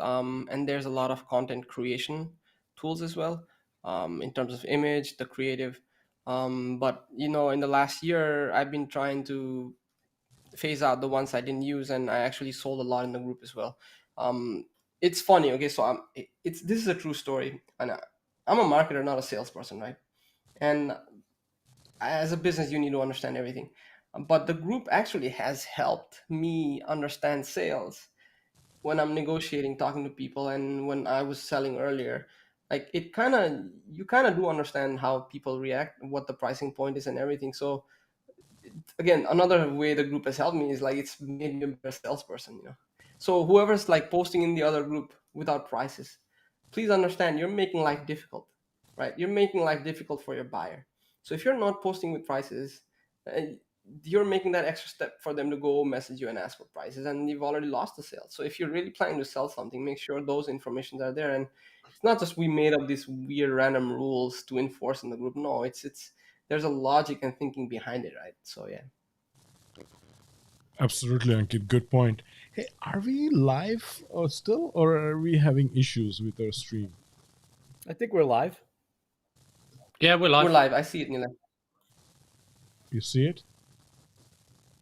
and there's a lot of content creation tools as well, in terms of image, the creative. But in the last year, I've been trying to phase out the ones I didn't use, and I actually sold a lot in the group as well. It's funny, okay? So this is a true story, and I'm a marketer, not a salesperson, right? And as a business, you need to understand everything. But the group actually has helped me understand sales when I'm negotiating, talking to people, and when I was selling earlier. Like you kind of do understand how people react, what the pricing point is, and everything. So again, another way the group has helped me is like it's made me a better salesperson, you know. So whoever's like posting in the other group without prices, please understand you're making life difficult, right? You're making life difficult for your buyer. So if you're not posting with prices, uh, you're making that extra step for them to go message you and ask for prices, and you've already lost the sale. So if you're really planning to sell something, make sure those informations are there. And it's not just we made up these weird random rules to enforce in the group. No, it's there's a logic and thinking behind it, right? So yeah. Absolutely, Ankit. Good point. Hey, are we live or still, or are we having issues with our stream? I think we're live. Yeah, we're We're live. live. I see it, Nila. You see it?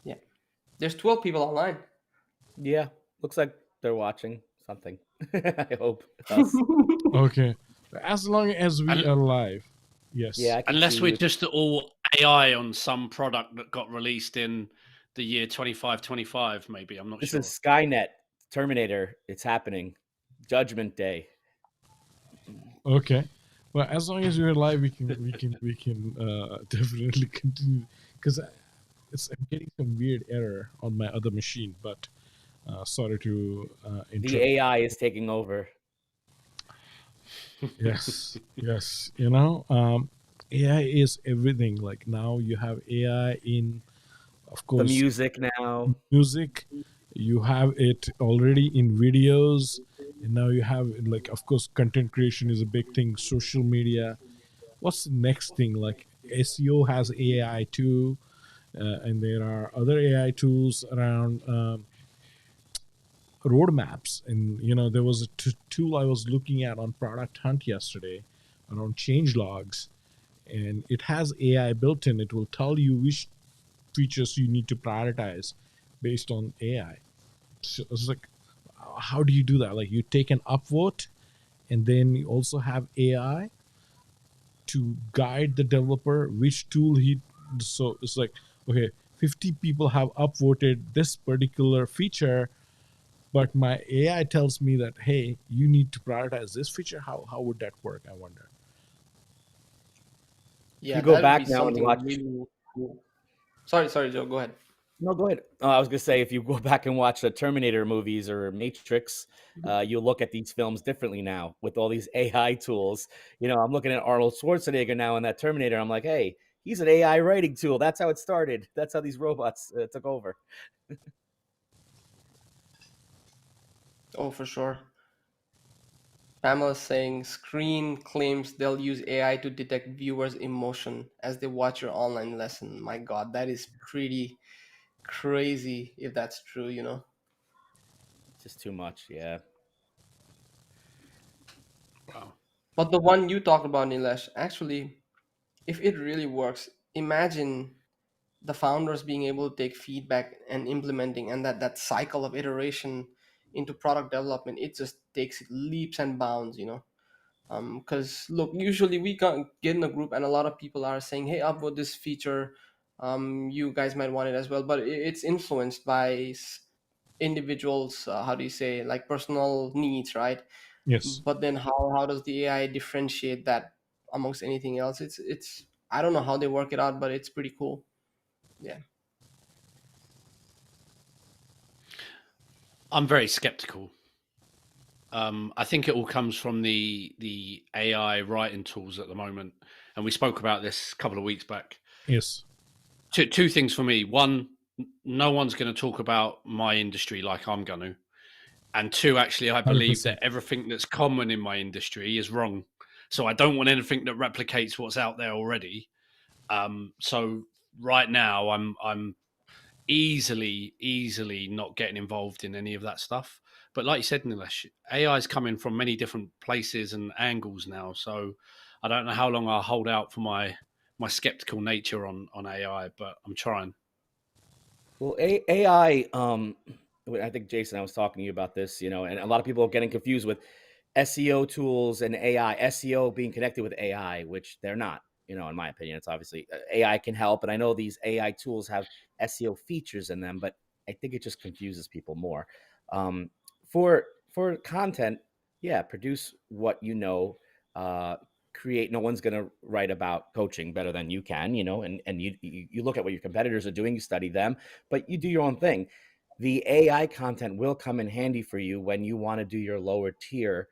Yeah. There's 12 people online. Yeah, looks like they're watching something. I hope us. Okay. As long as we And, are live, yes. Yeah, I can unless see we're you. just all AI on some product that got released in the year 2525, maybe. I'm not This sure. is Skynet, Terminator. It's happening. Judgment Day. Okay. Well, as long as we're live, we can definitely continue because I'm getting some weird error on my other machine. But sorry to The interrupt. AI is taking over. Yes, yes. AI is everything. Like now, you have AI in, of The course, music now. music. You have it already in videos, and now you have like, of course, content creation is a big thing. Social media. What's the next thing? Like SEO has AI too, and there are other AI tools around. Roadmaps, and there was a tool I was looking at on Product Hunt yesterday around change logs, and it has AI built in. It will tell you which features you need to prioritize based on AI. So it's like, how do you do that? Like, you take an upvote, and then you also have AI to guide the developer which tool he. So it's like, okay, 50 people have upvoted this particular feature, but my AI tells me that, hey, you need to prioritize this feature. How would that work? I wonder. If Yeah, you go that would be back now and something watch. really cool. Sorry, Joe. Go ahead. No, go ahead. I was gonna say, if you go back and watch the Terminator movies or Matrix, you'll look at these films differently now with all these AI tools. I'm looking at Arnold Schwarzenegger now in that Terminator. I'm like, hey, he's an AI writing tool. That's how it started. That's how these robots took over. Oh, for sure. Pamela's saying Screen claims they'll use AI to detect viewers' emotion as they watch your online lesson. My God, that is pretty crazy if that's true, you know. Just too much. Yeah. Wow. But the one you talked about, Nilesh, actually, if it really works, imagine the founders being able to take feedback and implementing, and that cycle of iteration into product development. It just takes it leaps and bounds, you know. Because look, usually we can get in a group and a lot of people are saying, hey, upvote this feature, you guys might want it as well, but it's influenced by individuals, how do you say, like personal needs, right? Yes. But then how does the AI differentiate that amongst anything else? It's I don't know how they work it out, but it's pretty cool. Yeah. I'm very skeptical. I think it all comes from the AI writing tools at the moment, and we spoke about this a couple of weeks back. Yes. Two things for me: one, no one's going to talk about my industry like I'm going to, and two, actually, I believe 100%. that everything that's common in my industry is wrong. So I don't want anything that replicates what's out there already. So right now, I'm easily not getting involved in any of that stuff. But like you said, Nilesh, AI is coming from many different places and angles now. So I don't know how long I'll hold out for my skeptical nature on AI, but I'm trying. Well, AI. I think Jason, I was talking to you about this. And a lot of people are getting confused with SEO tools and AI. SEO being connected with AI, which they're not. In my opinion, it's obviously AI can help, and I know these AI tools have SEO features in them, but I think it just confuses people more. For content, yeah, produce what you know. create. No one's going to write about coaching better than you can, and you look at what your competitors are doing, you study them, but you do your own thing. The AI content will come in handy for you when you want to do your lower tier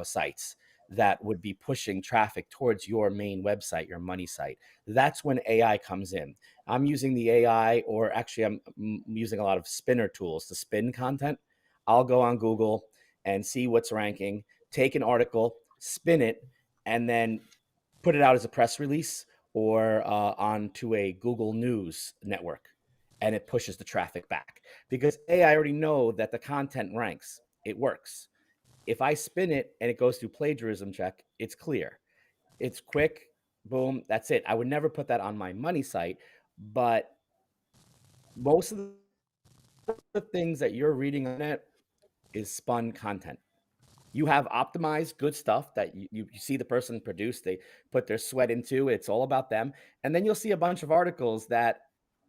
sites that would be pushing traffic towards your main website, your money site. That's when AI comes in. I'm using the AI, or actually, I'm using a lot of spinner tools to spin content. I'll go on Google and see what's ranking, take an article, spin it, and then put it out as a press release or onto a Google News network, and it pushes the traffic back. Because I already know that the content ranks, it works. If I spin it and it goes through plagiarism check, it's clear, it's quick, boom, that's it. I would never put that on my money site, but most of the things that you're reading on it is spun content. You have optimized good stuff that you see the person produce, they put their sweat into, it's all about them. And then you'll see a bunch of articles that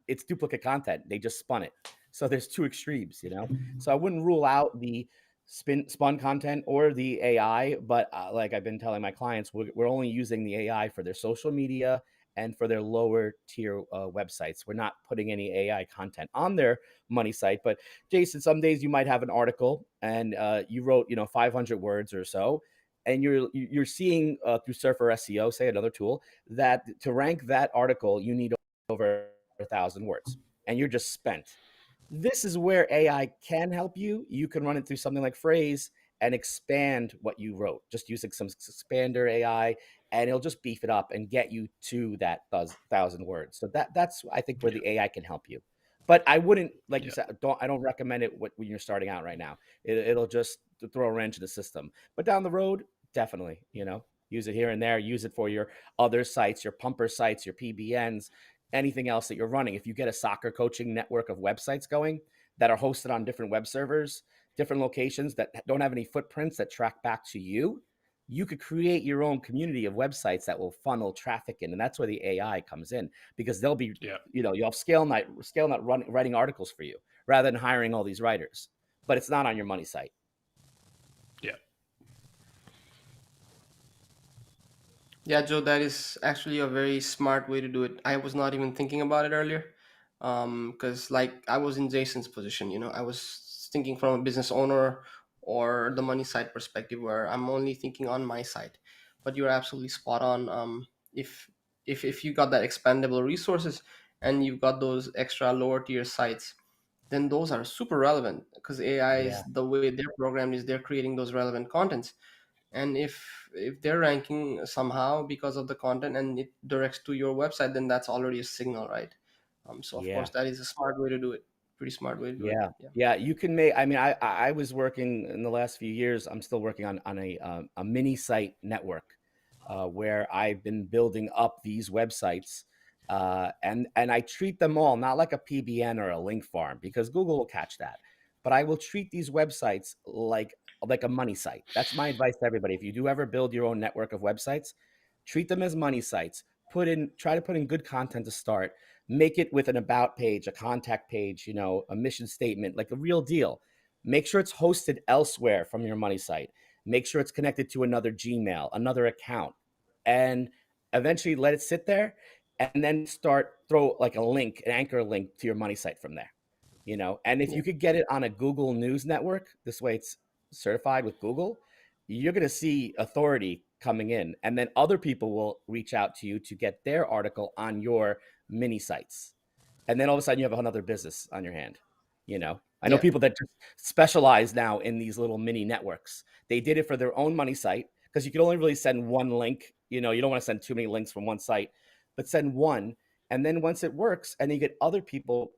it's duplicate content. They just spun it. So there's two extremes. So I wouldn't rule out the spun content or the AI, but like I've been telling my clients, we're only using the AI for their social media and for their lower tier websites. We're not putting any AI content on their money site. But Jason, some days you might have an article and you wrote 500 words or so, and you're seeing through Surfer SEO, say another tool, that to rank that article you need over 1,000 words, and you're just spent. This is where AI can help you. You can run it through something like Phrase and expand what you wrote, just using some expander AI, and it'll just beef it up and get you to that 1,000 words. So that's I think where Yeah. the AI can help you. But I wouldn't, like you Yeah. said, I don't recommend it when you're starting out right now. It'll just throw a wrench in the system. But down the road, definitely, use it here and there. Use it for your other sites, your pumper sites, your PBNs, anything else that you're running. If you get a soccer coaching network of websites going that are hosted on different web servers, different locations that don't have any footprints that track back to you, you could create your own community of websites that will funnel traffic in. And that's where the AI comes in, because they'll be, Yeah. you'll have scale writing articles for you rather than hiring all these writers. But it's not on your money site. Yeah. Yeah, Joe, that is actually a very smart way to do it. I was not even thinking about it earlier. Because like I was in Jason's position, I was thinking from a business owner or the money side perspective where I'm only thinking on my side. But you're absolutely spot on. If if you got that expandable resources and you've got those extra lower tier sites, then those are super relevant because AI is Yeah. the way they're programmed is they're creating those relevant contents. And if they're ranking somehow because of the content and it directs to your website, then that's already a signal, right? So of Yeah. course that is a smart way to do it, pretty smart way to do it. Yeah, Yeah. yeah, you can make. I mean, I was working in the last few years. I'm still working on a mini site network where I've been building up these websites, and I treat them all not like a PBN or a link farm because Google will catch that, but I will treat these websites like a money site. That's my advice to everybody. If you do ever build your own network of websites, treat them as money sites. Try to put in good content to start, make it with an about page, a contact page, a mission statement, like a real deal. Make sure it's hosted elsewhere from your money site. Make sure it's connected to another Gmail, another account, and eventually let it sit there and then throw like a link, an anchor link to your money site from there. And if Yeah. you could get it on a Google News network, this way it's certified with Google, you're going to see authority coming in, and then other people will reach out to you to get their article on your mini sites. And then all of a sudden you have another business on your hand. I know Yeah. people that just specialize now in these little mini networks. They did it for their own money site because you can only really send one link. You don't want to send too many links from one site, but send one. And then once it works and you get other people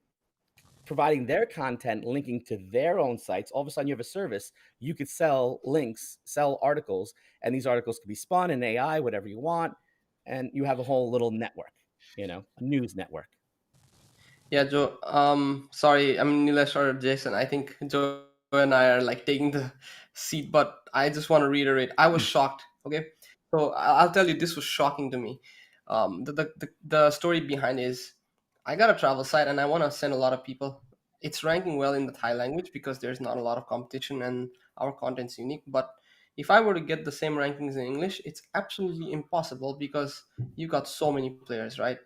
providing their content linking to their own sites, all of a sudden you have a service. You could sell links, sell articles, and these articles could be spun in AI, whatever you want, and you have a whole little network, a news network. Yeah, Joe. Sorry, I'm Nilesh or Jason. I think Joe and I are like taking the seat, but I just want to reiterate. I was shocked. Okay, so I'll tell you, this was shocking to me. The story behind is, I got a travel site and I want to send a lot of people. It's ranking well in the Thai language because there's not a lot of competition and our content's unique. But if I were to get the same rankings in English, it's absolutely impossible because you got so many players, right?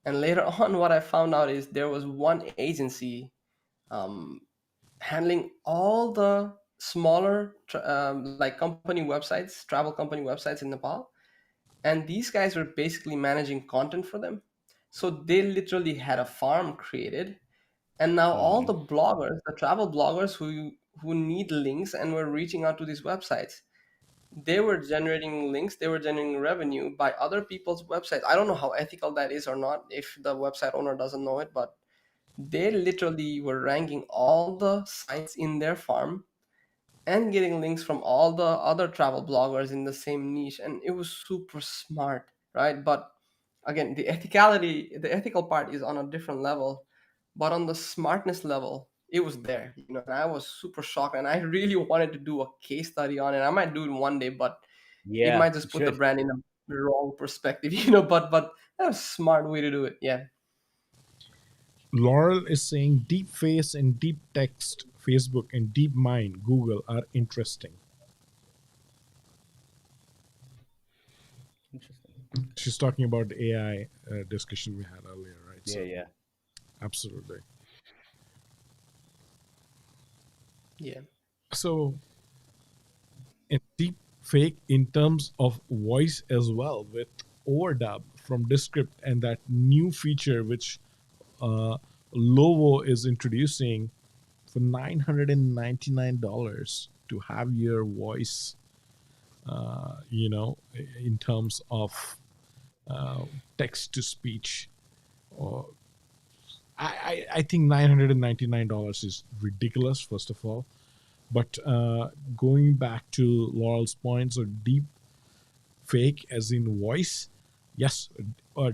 And later on, what I found out is there was one agency um, handling all the smaller like company websites, travel company websites in Nepal, and these guys were basically managing content for them. So they literally had a farm created, and now all the bloggers, the travel bloggers who need links and were reaching out to these websites, they were generating links, they were generating revenue by other people's websites. I don't know how ethical that is or not, if the website owner doesn't know it, but they literally were ranking all the sites in their farm and getting links from all the other travel bloggers in the same niche, and it was super smart, right? But again, the ethical part is on a different level, but on the smartness level, it was there, you know. And I was super shocked, and I really wanted to do a case study on it. I might do it one day, but it Yeah, might you just put the should. brand in a wrong perspective, you know. But that's a smart way to do it. Yeah. Laurel is saying deep face and deep text Facebook and deep mind Google are interesting. Interesting. She's talking about the AI discussion we had earlier, right? Yeah, So yeah. absolutely. Yeah. So in deep fake in terms of voice as well with overdub from Descript and that new feature which uh, Lovo is introducing for $999 to have your voice, in terms of text to speech. Or I think $999 is ridiculous, first of all. But going back to Laurel's point, so deep fake as in voice, yes,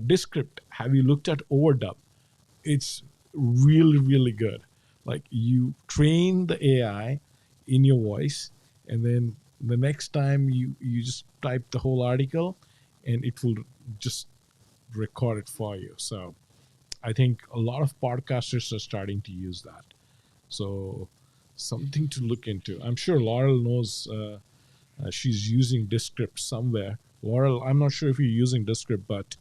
Descript. Have you looked at overdub? It's really really good. Like you train the AI in your voice, and then the next time you just type the whole article, and it will just record it for you. So I think a lot of podcasters are starting to use that. So something to look into. I'm sure Laurel knows. She's using Descript somewhere. Laurel, I'm not sure if you're using Descript, but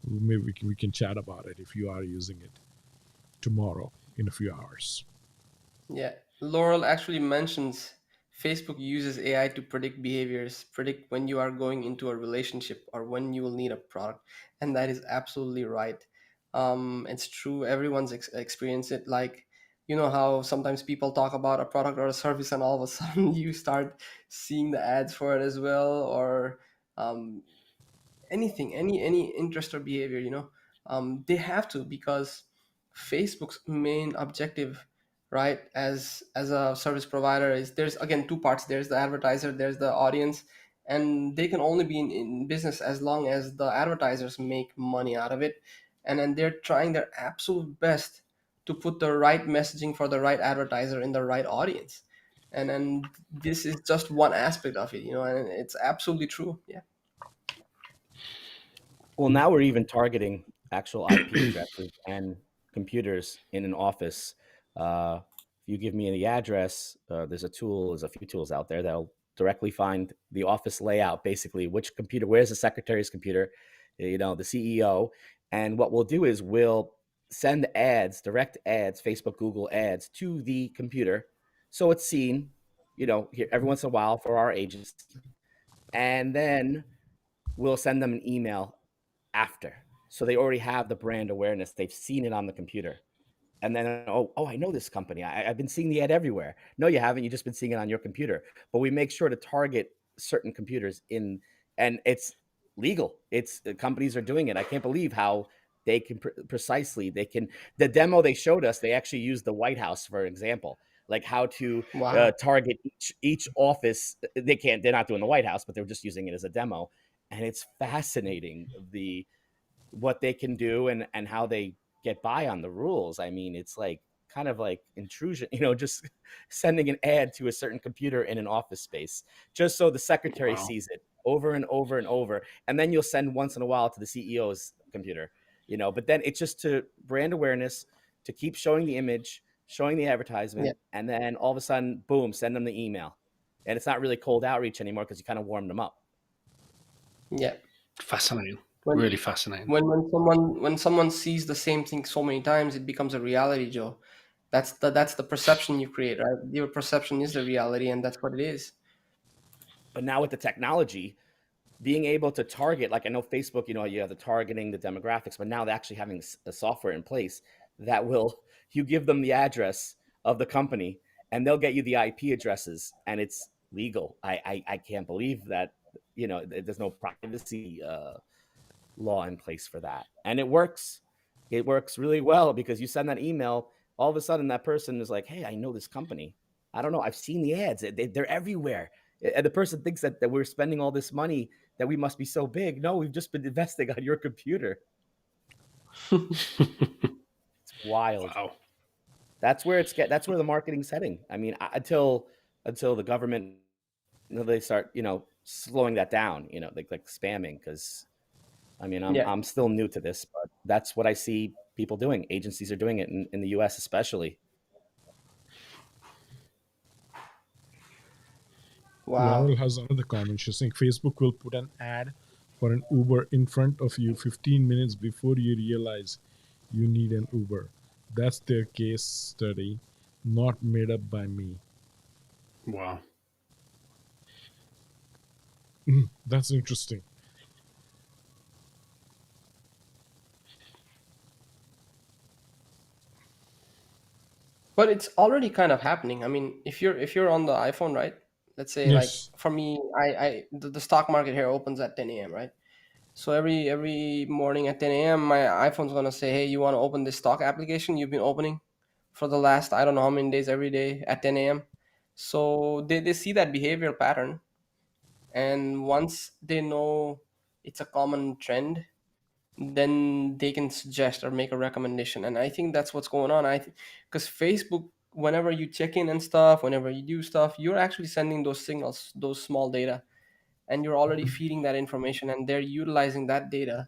maybe we can chat about it if you are using it tomorrow in a few hours. Yeah, Laurel actually mentions Facebook uses AI to predict behaviors, predict when you are going into a relationship or when you will need a product, and that is absolutely right. It's true. Everyone's experienced it. Like, you know how sometimes people talk about a product or a service, and all of a sudden you start seeing the ads for it as well, or um, anything, any interest or behavior, you know. They have to, because Facebook's main objective, right, as a service provider, is there's again two parts. There's the advertiser, there's the audience, and they can only be in business as long as the advertisers make money out of it. And then they're trying their absolute best to put the right messaging for the right advertiser in the right audience. And this is just one aspect of it, you know, and it's absolutely true. Yeah. Well, now we're even targeting actual IP addresses and computers in an office. If you give me the address, there's a few tools out there that'll directly find the office layout, basically which computer, where's the secretary's computer, the CEO. And what we'll do is we'll send ads, direct ads, Facebook, Google ads to the computer. So it's seen, here every once in a while for our agents. And then we'll send them an email after. So they already have the brand awareness. They've seen it on the computer. And then, oh, I know this company. I've been seeing the ad everywhere. No, you haven't. You've just been seeing it on your computer. But we make sure to target certain computers and it's legal. It's companies are doing it. I can't believe how they can precisely, the demo they showed us, they actually used the White House, for example, like how to Wow. target each office. They're not doing the White House, but they're just using it as a demo. And it's fascinating what they can do and how they get by on the rules. I mean, it's like kind of like intrusion, just sending an ad to a certain computer in an office space just so the secretary Wow. sees it over and over and over. And then you'll send once in a while to the CEO's computer, but then it's just to brand awareness, to keep showing the image, showing the Yeah. advertisement, and then all of a sudden, boom, send them the email. and it's not really cold outreach anymore because you kind of warmed them up. Yeah. Fascinating. When Really fascinating. when someone sees the same thing so many times, it becomes a reality, Joe. That's the perception you create, right? Your perception is the reality, and that's what it is. But now with the technology, being able to target, like I know Facebook, you have the targeting, the demographics, but now they're actually having a software in place that will, you give them the address of the company and they'll get you the IP addresses and it's legal. I can't believe that, there's no privacy law in place for that. And it works. It works really well because you send that email, all of a sudden that person is like, hey, I know this company. I don't know. I've seen the ads. They're everywhere. And the person thinks that we're spending all this money, that we must be so big. No, we've just been investing on your computer. It's wild. Wow. That's where the marketing's heading. I mean, until the government, they start, slowing that down, like spamming, because I mean, Yeah. I'm still new to this, but that's what I see people doing. Agencies are doing it in the US especially. Wow. Laurel has another comment. She's saying Facebook will put an ad for an Uber in front of you 15 minutes before you realize you need an Uber. That's their case study, not made up by me. Wow. That's interesting. But it's already kind of happening. I mean, if you're on the iPhone, right? Let's say, like, Yes. for me, the stock market here opens at 10 a.m., right? So every morning at 10 a.m., my iPhone's gonna say, "Hey, you want to open this stock application you've been opening for the last, I don't know how many days, every day at 10 a.m." So they see that behavioral pattern, and once they know it's a common trend, then they can suggest or make a recommendation. And I think that's what's going on. Because Facebook, whenever you check in and stuff, whenever you do stuff, you're actually sending those signals, those small data, and you're already feeding that information, and they're utilizing that data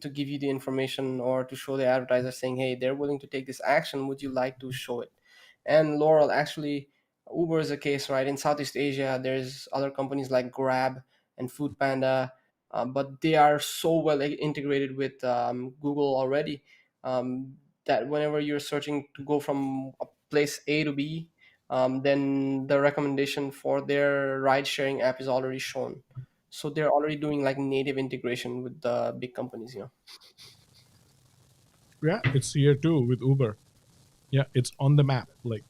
to give you the information or to show the advertiser, saying, hey, they're willing to take this action, would you like to show it? And Laurel, actually, Uber is a case, right? In Southeast Asia, there's other companies like Grab and Food Panda, but they are so well integrated with Google already, that whenever you're searching to go from a place A to B, then the recommendation for their ride sharing app is already shown. So they're already doing like native integration with the big companies. Yeah, it's here too with Uber. Yeah, it's on the map. Like,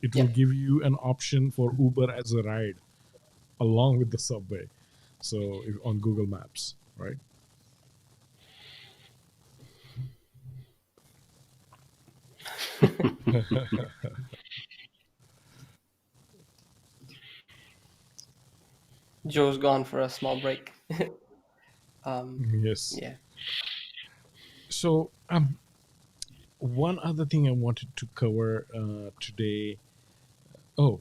it will Yeah. give you an option for Uber as a ride along with the subway. So on Google Maps, right? Joe's gone for a small break. um, Yes. yeah. So one other thing I wanted to cover today. Oh,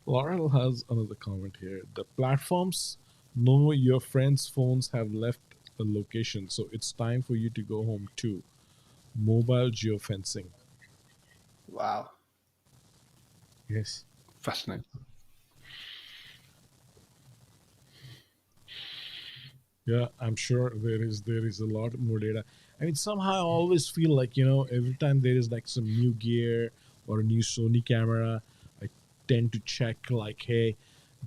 Laurel has another comment here. The platforms know your friends' phones have left a location, so it's time for you to go home too. Mobile geofencing. Wow. Yes. Fascinating. Yeah, I'm sure there is a lot more data. I mean, somehow I always feel like, every time there is like some new gear or a new Sony camera, I tend to check like, hey,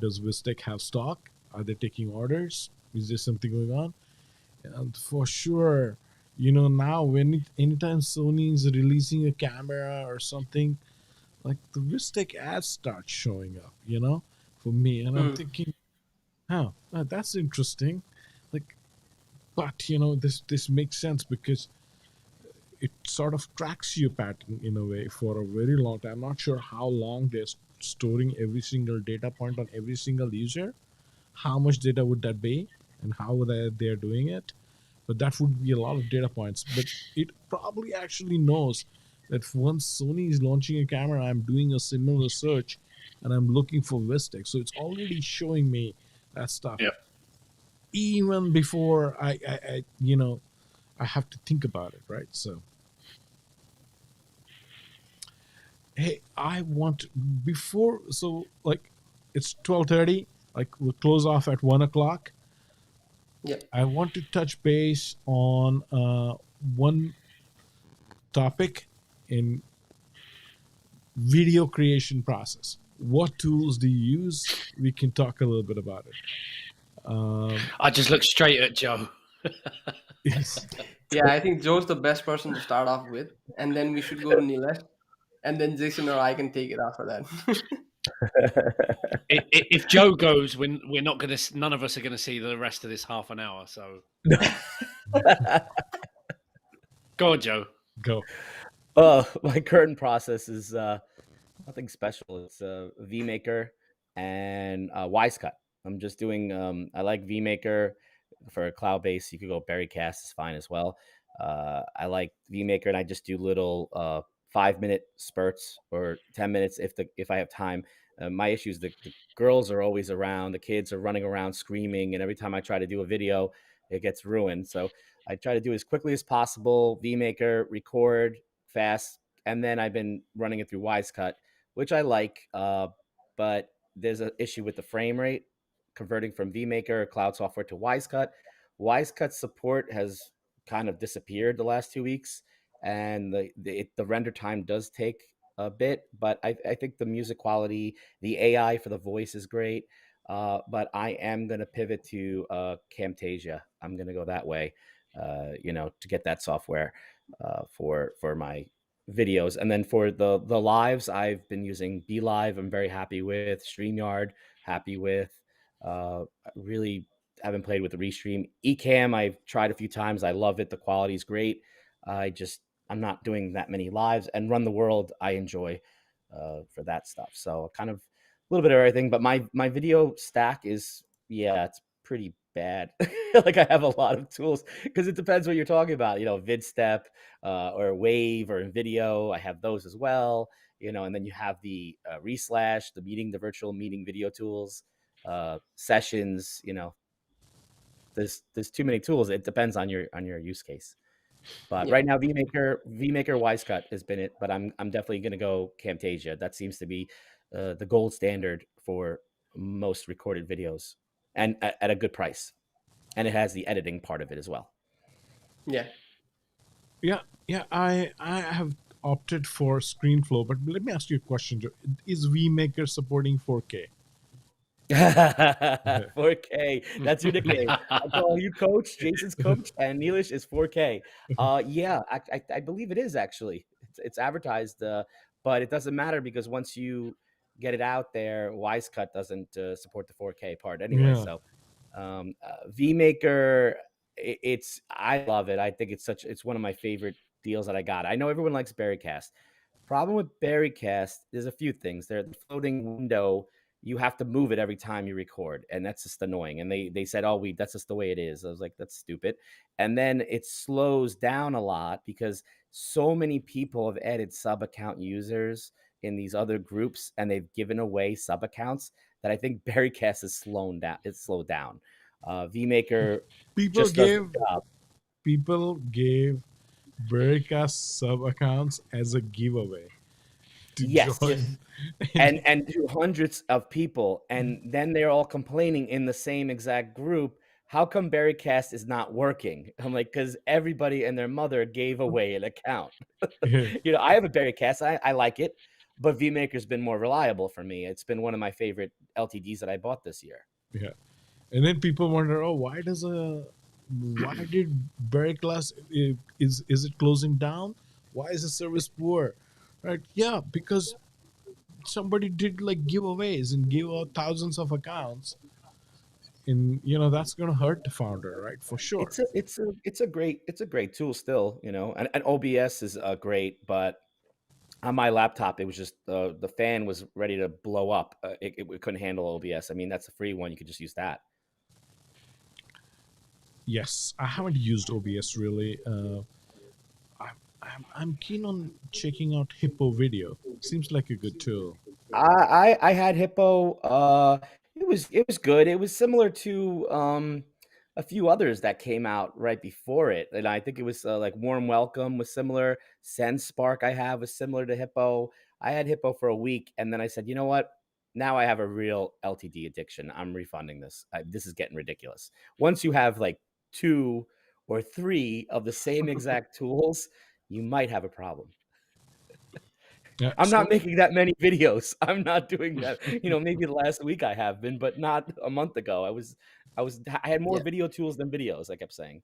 does Vistec have stock? Are they taking orders? Is there something going on? And for sure, now anytime Sony is releasing a camera or something, like the Vistec ads start showing up, for me, and I'm Mm. thinking, that's interesting. Like, but this makes sense because it sort of tracks your pattern in a way for a very long time. I'm not sure how long they're storing every single data point on every single user. How much data would that be, and how they're doing it? But that would be a lot of data points. But it probably actually knows that once Sony is launching a camera, I'm doing a similar search, and I'm looking for Vistec, so it's already showing me that stuff Yeah. even before I have to think about it, right? So hey, I want before, so like it's 12:30, like we'll close off at 1 o'clock. Yeah. I want to touch base on one topic in video creation process. What tools do you use? We can talk a little bit about it. I just look straight at Joe. Yes. Yeah, I think Joe's the best person to start off with, and then we should go to Nilesh, and then Jason or I can take it after that. If Joe goes, we're not going to. None of us are going to see the rest of this half an hour. So go on, Joe. Go. My current process is nothing special. It's VMaker and Wisecut. I'm just doing. I like VMaker for a cloud base. You could go Berrycast is fine as well. I like VMaker, and I just do little 5-minute spurts or 10 minutes if I have time. My issue is the girls are always around. The kids are running around screaming, and every time I try to do a video, it gets ruined. So I try to do it as quickly as possible. VMaker, record fast, and then I've been running it through Wisecut, which I like, but there's an issue with the frame rate converting from VMaker cloud software to Wisecut. Wisecut support has kind of disappeared the last 2 weeks, and the render time does take a bit, but I think the music quality, the AI for the voice is great. But I am going to pivot to Camtasia. I'm going to go that way, to get that software for my videos. And then for the lives, I've been using Be Live. I'm very happy with StreamYard. Happy with. Really haven't played with the Restream. Ecamm, I've tried a few times. I love it. The quality is great. I'm not doing that many lives. And Run the World, I enjoy for that stuff. So kind of a little bit of everything. But my video stack is, yeah, it's pretty bad. Like I have a lot of tools because it depends what you're talking about. VidStep or Wave or video. I have those as well. And then you have the Reslash, the virtual meeting video tools, sessions. There's too many tools. It depends on your use case. But Yeah. right now, VMaker Wisecut has been it. But I'm definitely going to go Camtasia. That seems to be the gold standard for most recorded videos, and at a good price. And it has the editing part of it as well. Yeah. Yeah, yeah. I have opted for ScreenFlow, but let me ask you a question, Joe. Is VMaker supporting 4K? 4K. That's your nickname. I call you Coach. Jason's Coach, and Neelish is 4K. Yeah, I believe it is actually. It's advertised, but it doesn't matter because once you get it out there, Wisecut doesn't support the 4K part anyway. Yeah. So, VMaker, I love it. I think it's one of my favorite deals that I got. I know everyone likes Berrycast. Problem with Berrycast, there's a few things. The floating window, you have to move it every time you record, and that's just annoying. And they said, "Oh, that's just the way it is." I was like, "That's stupid." And then it slows down a lot because so many people have added sub account users in these other groups, and they've given away sub accounts that I think Berrycast is slowed down. It's slowed down. VMaker People just does the gave job. people gave Bericast sub accounts as a giveaway to Yes. join. And to hundreds of people, and then they're all complaining in the same exact group. How come Berrycast is not working? I'm like, because everybody and their mother gave away an account. Yeah, I have a Berrycast. I like it, but VMaker's been more reliable for me. It's been one of my favorite LTDs that I bought this year. yeah. And then people wonder, oh, why did Bericast is it closing down? Why is the service poor? Right? Yeah, because somebody did like giveaways and gave out thousands of accounts, and that's gonna hurt the founder, right? For sure. It's a great tool still, and OBS is great, but on my laptop, it was just the fan was ready to blow up. It couldn't handle OBS. I mean, that's a free one. You could just use that. Yes, I haven't used OBS really. I'm keen on checking out Hippo Video. Seems like a good tool. I had Hippo. It was good. It was similar to a few others that came out right before it, and I think it was like Warm Welcome was similar. Send Spark I have was similar to Hippo. I had Hippo for a week, and then I said, you know what? Now I have a real LTD addiction. I'm refunding this. This is getting ridiculous. Once you have like two or three of the same exact tools, you might have a problem. Yeah. I'm So not making that many videos. I'm not doing that. Maybe the last week I have been, but not a month ago. I had more Yeah. video tools than videos, I kept saying.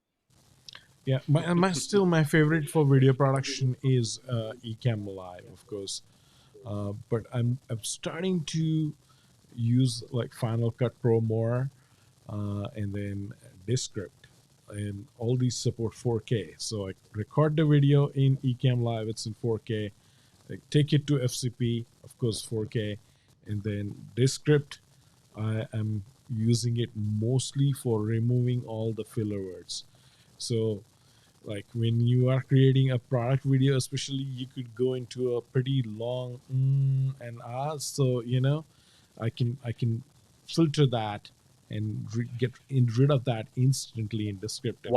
yeah, my favorite for video production is Ecamm Live, of course. But I'm starting to use like Final Cut Pro more, and then Descript, and all these support 4K. So I record the video in Ecamm Live, it's in 4K. I take it to FCP, of course 4K, and then Descript. I am using it mostly for removing all the filler words. So like when you are creating a product video, especially, you could go into a pretty long and so I can filter that and get rid of that instantly in the script. And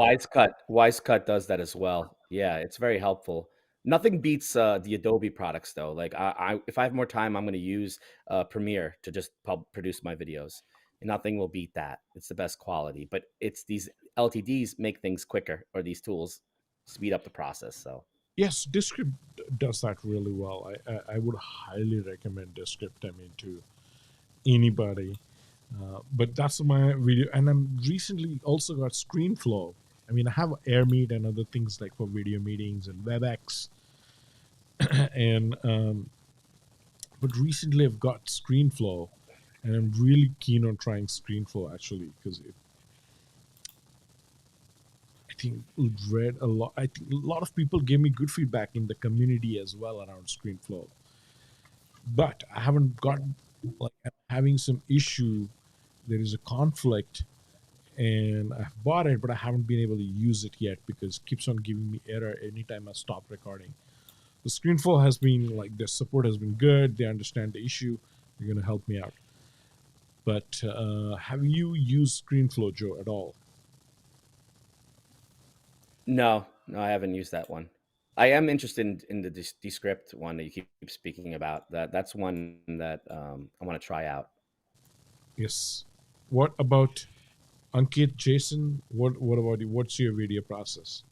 Wise Cut does that as well. Yeah, it's very helpful. Nothing beats the Adobe products though. Like if I have more time, I'm going to use Premiere to just produce my videos. And nothing will beat that. It's the best quality. But it's these LTDs make things quicker, or these tools speed up the process. So yes, Descript does that really well. I would highly recommend Descript, I mean, to anybody. But that's my video, and I'm recently also got ScreenFlow. I mean, I have AirMeet and other things like for video meetings and WebEx, and but recently I've got ScreenFlow, and I'm really keen on trying ScreenFlow actually because I think it read a lot. I think a lot of people gave me good feedback in the community as well around ScreenFlow, but I haven't got like I'm having some issue. There is a conflict, and I've bought it, but I haven't been able to use it yet because it keeps on giving me error anytime I stop recording. The ScreenFlow has been like their support has been good. They understand the issue. They're gonna help me out. But have you used ScreenFlow, Joe, at all? no, no, I haven't used that one. I am interested in the Descript one that you keep speaking about. That's one that I want to try out. Yes. What about Ankit, Jason? What about you? What's your video process?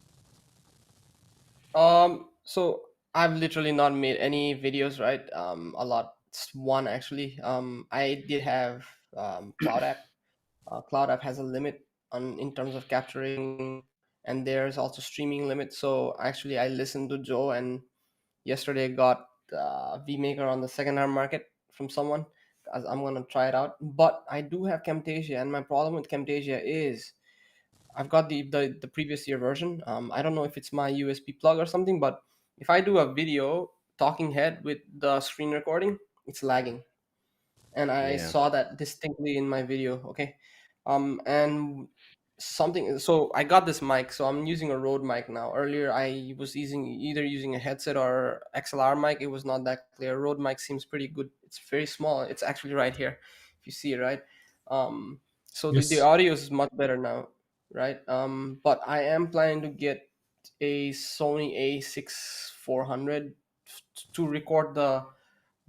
So I've literally not made any videos, right? A lot. It's one actually. I did have Cloud App. Cloud App has a limit on in terms of capturing, and there's also streaming limit. So actually, I listened to Joe, and yesterday got VMaker on the second-hand market from someone. As I'm gonna try it out, but I do have Camtasia, and my problem with Camtasia is I've got the previous year version. I don't know if it's my USB plug or something, but if I do a video talking head with the screen recording, it's lagging, and I Yeah. saw that distinctly in my video. Okay, and something. So I got this mic, so I'm using a Rode mic now. Earlier, I was using a headset or XLR mic. It was not that clear. Rode mic seems pretty good. It's very small. It's actually right here, if you see it right. So the Yes. audio is much better now, right? But I am planning to get a Sony A6400 to record the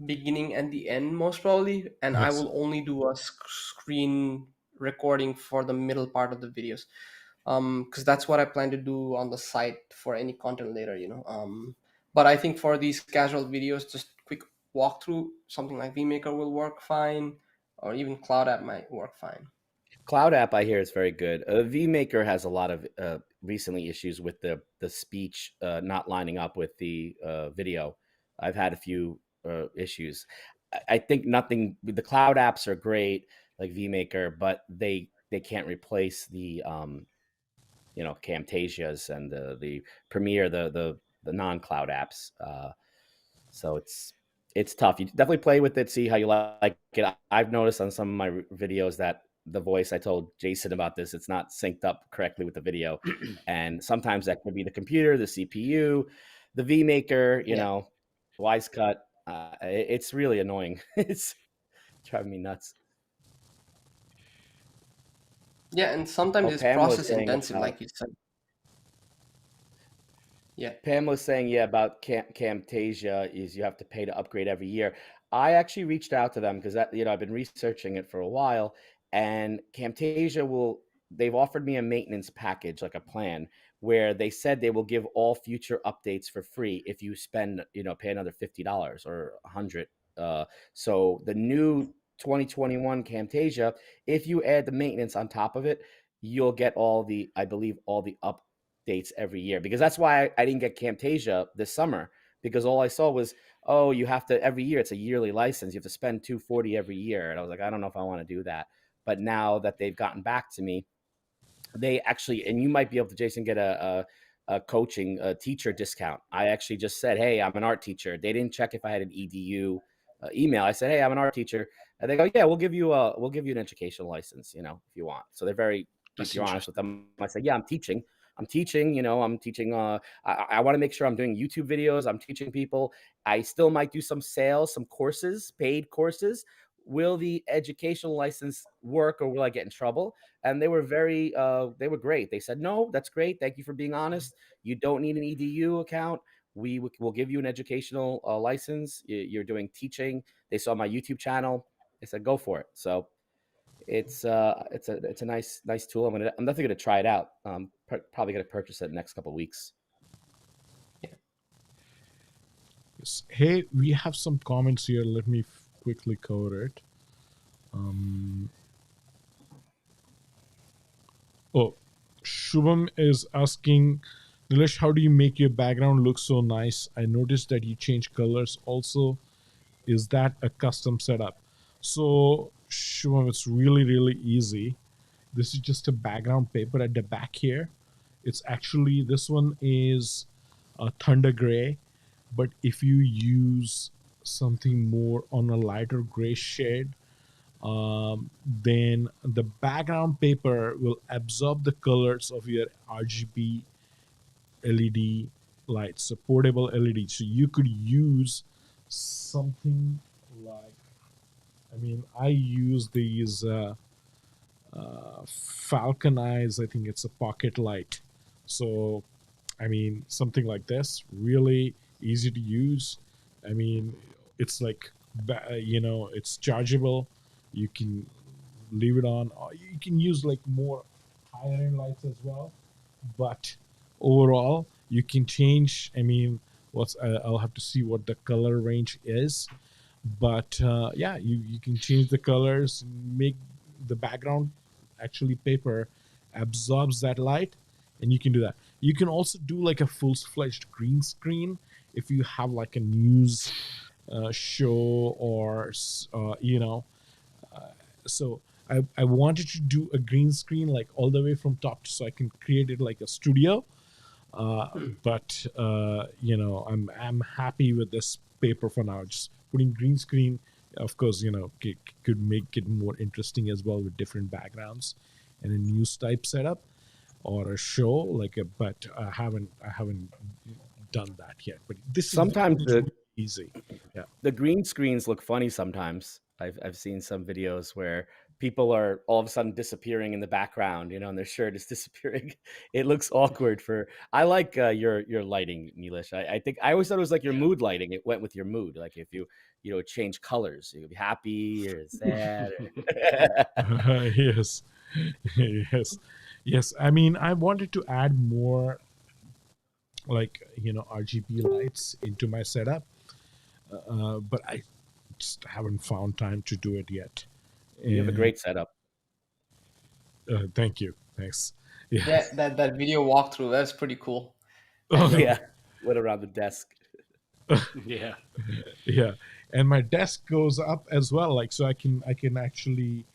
beginning and the end most probably, and I Yes. will only do a screen recording for the middle part of the videos, because that's what I plan to do on the site for any content later, but I think for these casual videos, just quick walkthrough, something like VMaker will work fine, or even Cloud App might work fine. Cloud App, I hear, is very good. VMaker has a lot of recently issues with the speech not lining up with the video. I've had a few issues. I think nothing. The Cloud apps are great, like VMaker, but they can't replace the Camtasias and the Premiere, the non Cloud apps. So it's tough. You definitely play with it, see how you like it. I've noticed on some of my videos that the voice, I told Jason about this, it's not synced up correctly with the video. And sometimes that could be the computer, the CPU, the VMaker, Yeah, Wise Cut. It's really annoying. It's driving me nuts. yeah, and sometimes Oh, it's Pam was process saying intensive, about like you said. Yeah. Pamela's saying, yeah, about Camtasia is you have to pay to upgrade every year. I actually reached out to them because that, I've been researching it for a while, and they've offered me a maintenance package, like a plan, where they said they will give all future updates for free if you pay another $50 or 100. So the new 2021 Camtasia, if you add the maintenance on top of it, you'll get I believe, all the updates every year, because that's why I didn't get Camtasia this summer, because all I saw was, oh, you have to every year, it's a yearly license, you have to spend 240 every year, and I was like, I don't know if I want to do that. But now that they've gotten back to me, they actually, and you might be able to, Jason, get a coaching teacher discount. I actually just said, hey, I'm an art teacher. They didn't check if I had an EDU email. I said, hey, I'm an art teacher, and they go, yeah, we'll give you an educational license, if you want. So they're very, if That's you're honest with interesting. them. I said, yeah, I'm teaching. I'm teaching. I want to make sure I'm doing YouTube videos. I'm teaching people. I still might do some sales, some courses, paid courses. Will the educational license work, or will I get in trouble? And they were they were great. They said, no, that's great. Thank you for being honest. You don't need an EDU account. We will give you an educational license. You're doing teaching. They saw my YouTube channel. They said, go for it. So it's a nice tool. I'm definitely gonna try it out. Probably gonna purchase it in the next couple of weeks. Yes. Hey, we have some comments here. Let me quickly cover it. Oh, Shubham is asking, Nilesh, how do you make your background look so nice? I noticed that you change colors also. Is that a custom setup? So, Shubham, it's really, really easy. This is just a background paper at the back here. It's actually, this one is a thunder gray, but if you use something more on a lighter gray shade, then the background paper will absorb the colors of your RGB LED lights, so portable LED. So you could use something like, I use these Falcon Eyes. I think it's a pocket light. So, something like this, really easy to use. I mean, it's like, it's chargeable. You can leave it on. You can use like more higher end lights as well. But overall, you can change. I'll have to see what the color range is. But yeah, you can change the colors, make the background actually paper absorbs that light, and you can do that. You can also do like a full-fledged green screen if you have like a news show, or so I wanted to do a green screen like all the way from top, so I can create it like a studio. But I'm happy with this paper for now. Just putting green screen, of course, could make it more interesting as well with different backgrounds and a news type setup or a show like a. But I haven't done that yet. But this Sometimes is really easy. Yeah. the green screens look funny sometimes. I've seen some videos where people are all of a sudden disappearing in the background, and their shirt is disappearing. It looks awkward. I like your lighting, Neelish. I think I always thought it was like your mood lighting. It went with your mood. Like if you change colors, you could be happy or sad. Yes. Yes. Yes. I wanted to add more like RGB lights into my setup, but I just haven't found time to do it yet. You have a And great setup. thank you, thanks. Yeah, Yes. that video walkthrough, that's pretty cool. Yeah, went around the desk. Yeah. Yeah, and my desk goes up as well, like, so I can actually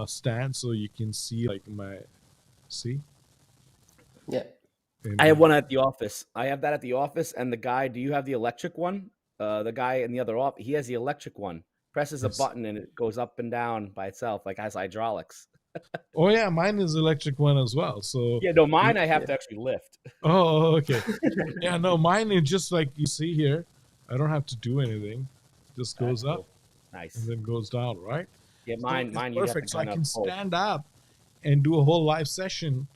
stand, so you can see like my see. Yeah. I have And one at the office. I have that at the office, and the guy. Do you have the electric one? The guy in the other office, he has the electric one. Presses a yes. button and it goes up and down by itself, like has hydraulics. Oh yeah, mine is electric one as well. So Yeah, no, mine I have Yeah. to actually lift. oh, okay. Yeah, no, mine is just like you see here. I don't have to do anything. Just That's goes up cool. Nice. and then goes down, right? Yeah, So it's mine. You have to perfect. So I kind of can pull. stand up and do a whole live session,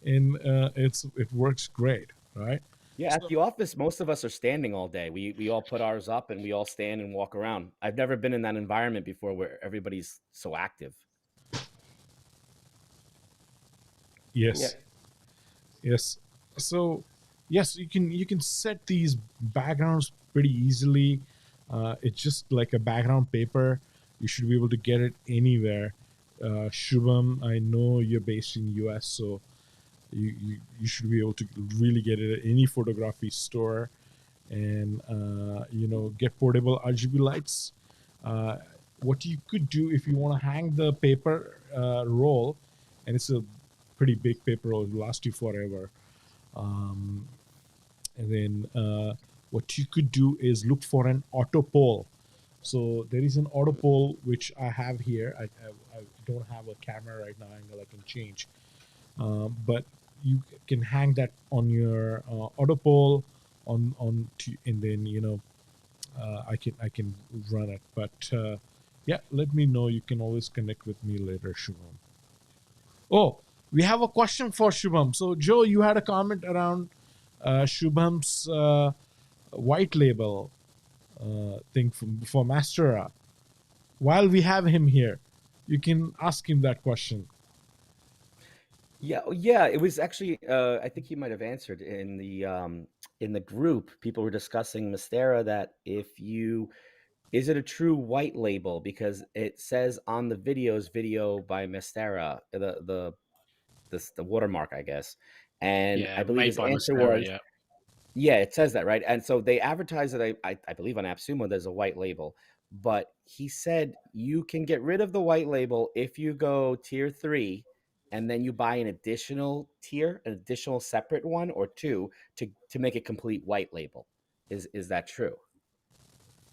and it works great, right? Yeah, at So, the office, most of us are standing all day. We all put ours up and we all stand and walk around. I've never been in that environment before where everybody's so active. Yeah. yes, yes. So yes, you can set these backgrounds pretty easily. It's just like a background paper. You should be able to get it anywhere. Shubham, I know you're based in US, so you should be able to really get it at any photography store, and get portable RGB lights. uh, what you could do if you want to hang the paper roll, and it's a pretty big paper roll, it'll last you forever. um, and then what you could do is look for an auto pole. So there is an auto pole which I have here. I don't have a camera right now angle I can change, but you can hang that on your auto pole and then I can run it. But yeah, let me know. You can always connect with me later, Shubham. Oh, we have a question for Shubham. So Joe, you had a comment around Shubham's white label thing for Mastera. While we have him here, you can ask him that question. Yeah, it was actually I think he might have answered in the group. People were discussing Mastera, that is it a true white label, because it says on the videos video by Mastera, the watermark, I guess. And Yeah, I believe made his by answer Mascara. was, Yeah. yeah, it says that, right? And so they advertise that I believe on AppSumo there's a white label, but he said you can get rid of the white label if you go tier 3 and then you buy an additional tier, an additional separate one or two to make a complete white label. Is that true?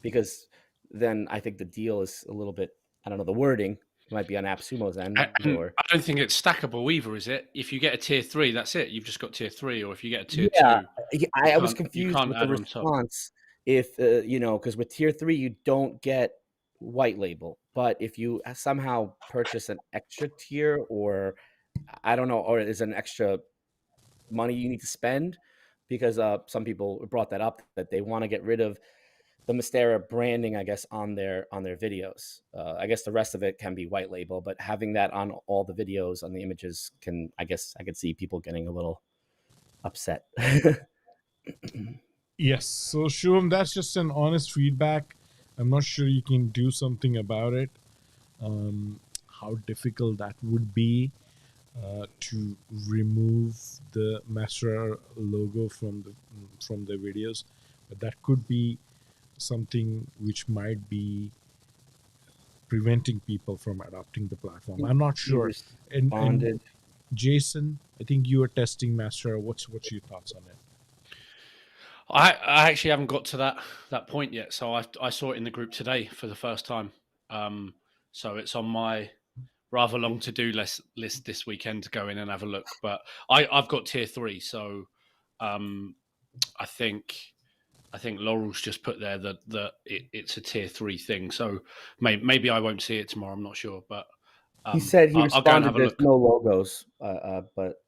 Because then I think the deal is a little bit, I don't know, the wording might be on AppSumo's end, And or I don't think it's stackable either, is it? If you get a tier 3, that's it. You've just got tier 3, or if you get a tier yeah, 2, I was you confused can't with the add on top. response. If because with tier 3 you don't get white label, but if you somehow purchase an extra tier, or I don't know, or is an extra money you need to spend, because some people brought that up, that they want to get rid of the Mastera branding, I guess, on their videos. I guess the rest of it can be white label, but having that on all the videos, on the images, can, I guess I could see people getting a little upset. Yes. So Shubham, that's just an honest feedback. I'm not sure you can do something about it. How difficult that would be to remove the Master logo from the videos, but that could be something which might be preventing people from adopting the platform. I'm not He sure. And responded. Jason, I think you are testing Master. What's your thoughts on it? I actually haven't got to that point yet. So I saw it in the group today for the first time. So it's on my rather long to-do list this weekend to go in and have a look. But I've got tier 3, so I think Laurel's just put there that it's a tier 3 thing. So maybe I won't see it tomorrow. I'm not sure, but He said he I'll go and responded, have a there's look. no logos, but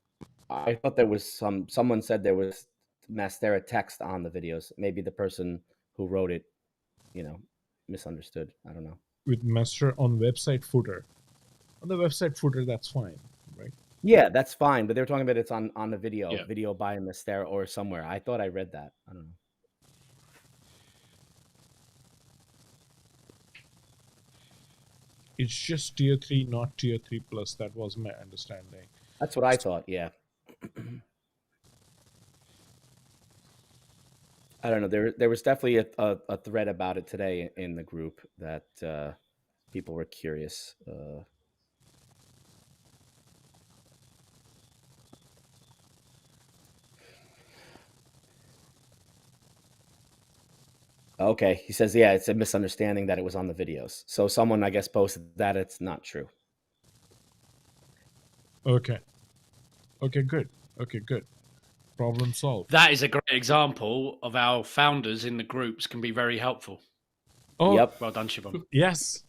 I thought there was someone said there was Mastera text on the videos. Maybe the person who wrote it, misunderstood. I don't know. With Master on website footer. On the website footer, that's fine, right? Yeah, that's fine, but they were talking about it's on the Yeah. video by Mastera or somewhere. I thought I read that. I don't know. It's just tier 3, not tier 3 plus. That was my understanding. That's what I thought. Yeah. I don't know. There was definitely a thread about it today in the group that people were curious. Okay, he says, yeah, it's a misunderstanding that it was on the videos. So someone, I guess, posted that it's not true. Okay. Okay, good. Okay, good. Problem solved. That is a great example of how founders in the groups can be very helpful. Oh, Yep. Well done, Shivam. yes.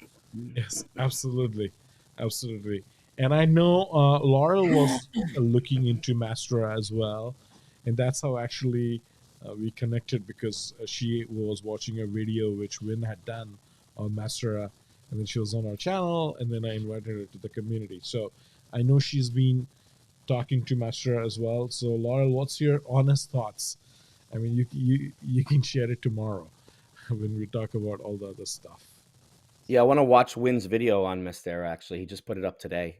Yes, absolutely. Absolutely. And I know Laurel was looking into Mastra as well. And that's how actually We connected because she was watching a video which Win had done on Mastera, and then she was on our channel, and then I invited her to the community. So I know she's been talking to Mastera as well. So Laurel, what's your honest thoughts? I mean, you can share it tomorrow when we talk about all the other stuff. Yeah, I want to watch Wynn's video on Mystera. Actually, he just put it up today.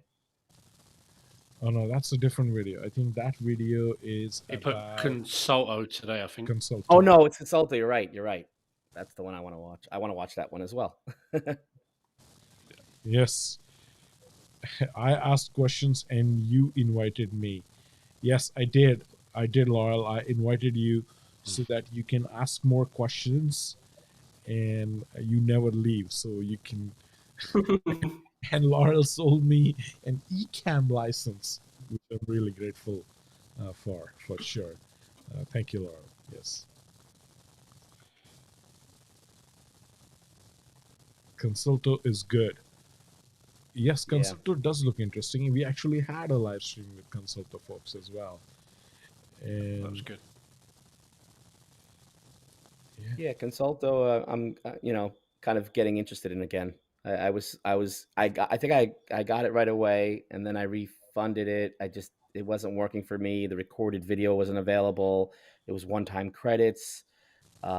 Oh no, that's a different video. I think that video is He put about Consulto today, I think. consulting. Oh no, it's Consulta. You're right. You're right. That's the one I want to watch. I want to watch that one as well. Yes, I asked questions and you invited me. Yes, I did. I did, Laurel. I invited you so that you can ask more questions and you never leave. So you can. And Laurel sold me an eCam license, which I'm really grateful for sure. Thank you, Laurel. Yes. Consulto is good. Yes, Yeah. Consulto does look interesting. We actually had a live stream with Consulto folks as well. And That was good. Yeah, Consulto. I'm, kind of getting interested in again. I think I got it right away, and then I refunded it. It wasn't working for me. The recorded video wasn't available. It was one-time credits. They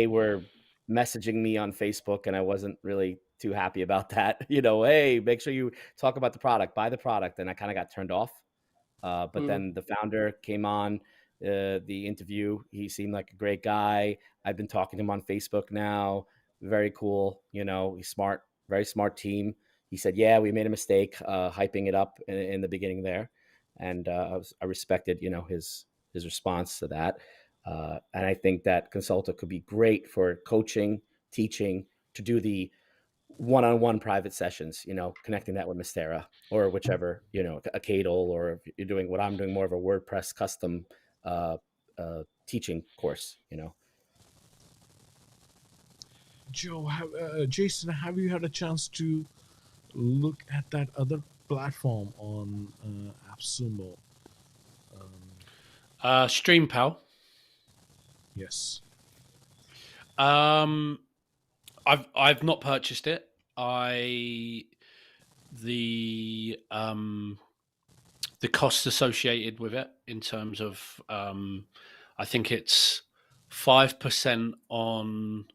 were messaging me on Facebook, and I wasn't really too happy about that. Hey, make sure you talk about the product, buy the product, and I kind of got turned off. But then the founder came on the interview. He seemed like a great guy. I've been talking to him on Facebook now. Very cool. He's smart, very smart team. He said, yeah, we made a mistake hyping it up in the beginning there. And I respected, his response to that. And I think that Consulta could be great for coaching, teaching, to do the one-on-one private sessions, connecting that with Mystera or whichever, a Cadle, or if you're doing what I'm doing, more of a WordPress custom teaching course. Joe, Jason, have you had a chance to look at that other platform on AppSumo? StreamPal. Yes. I've not purchased it. The costs associated with it in terms of I think it's 5% on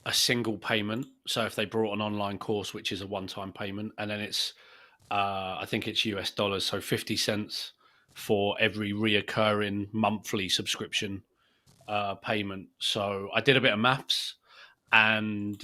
a single payment. So if they brought an online course, which is a one-time payment, and then it's I think it's US dollars, so 50 cents for every reoccurring monthly subscription payment. So I did a bit of maths, and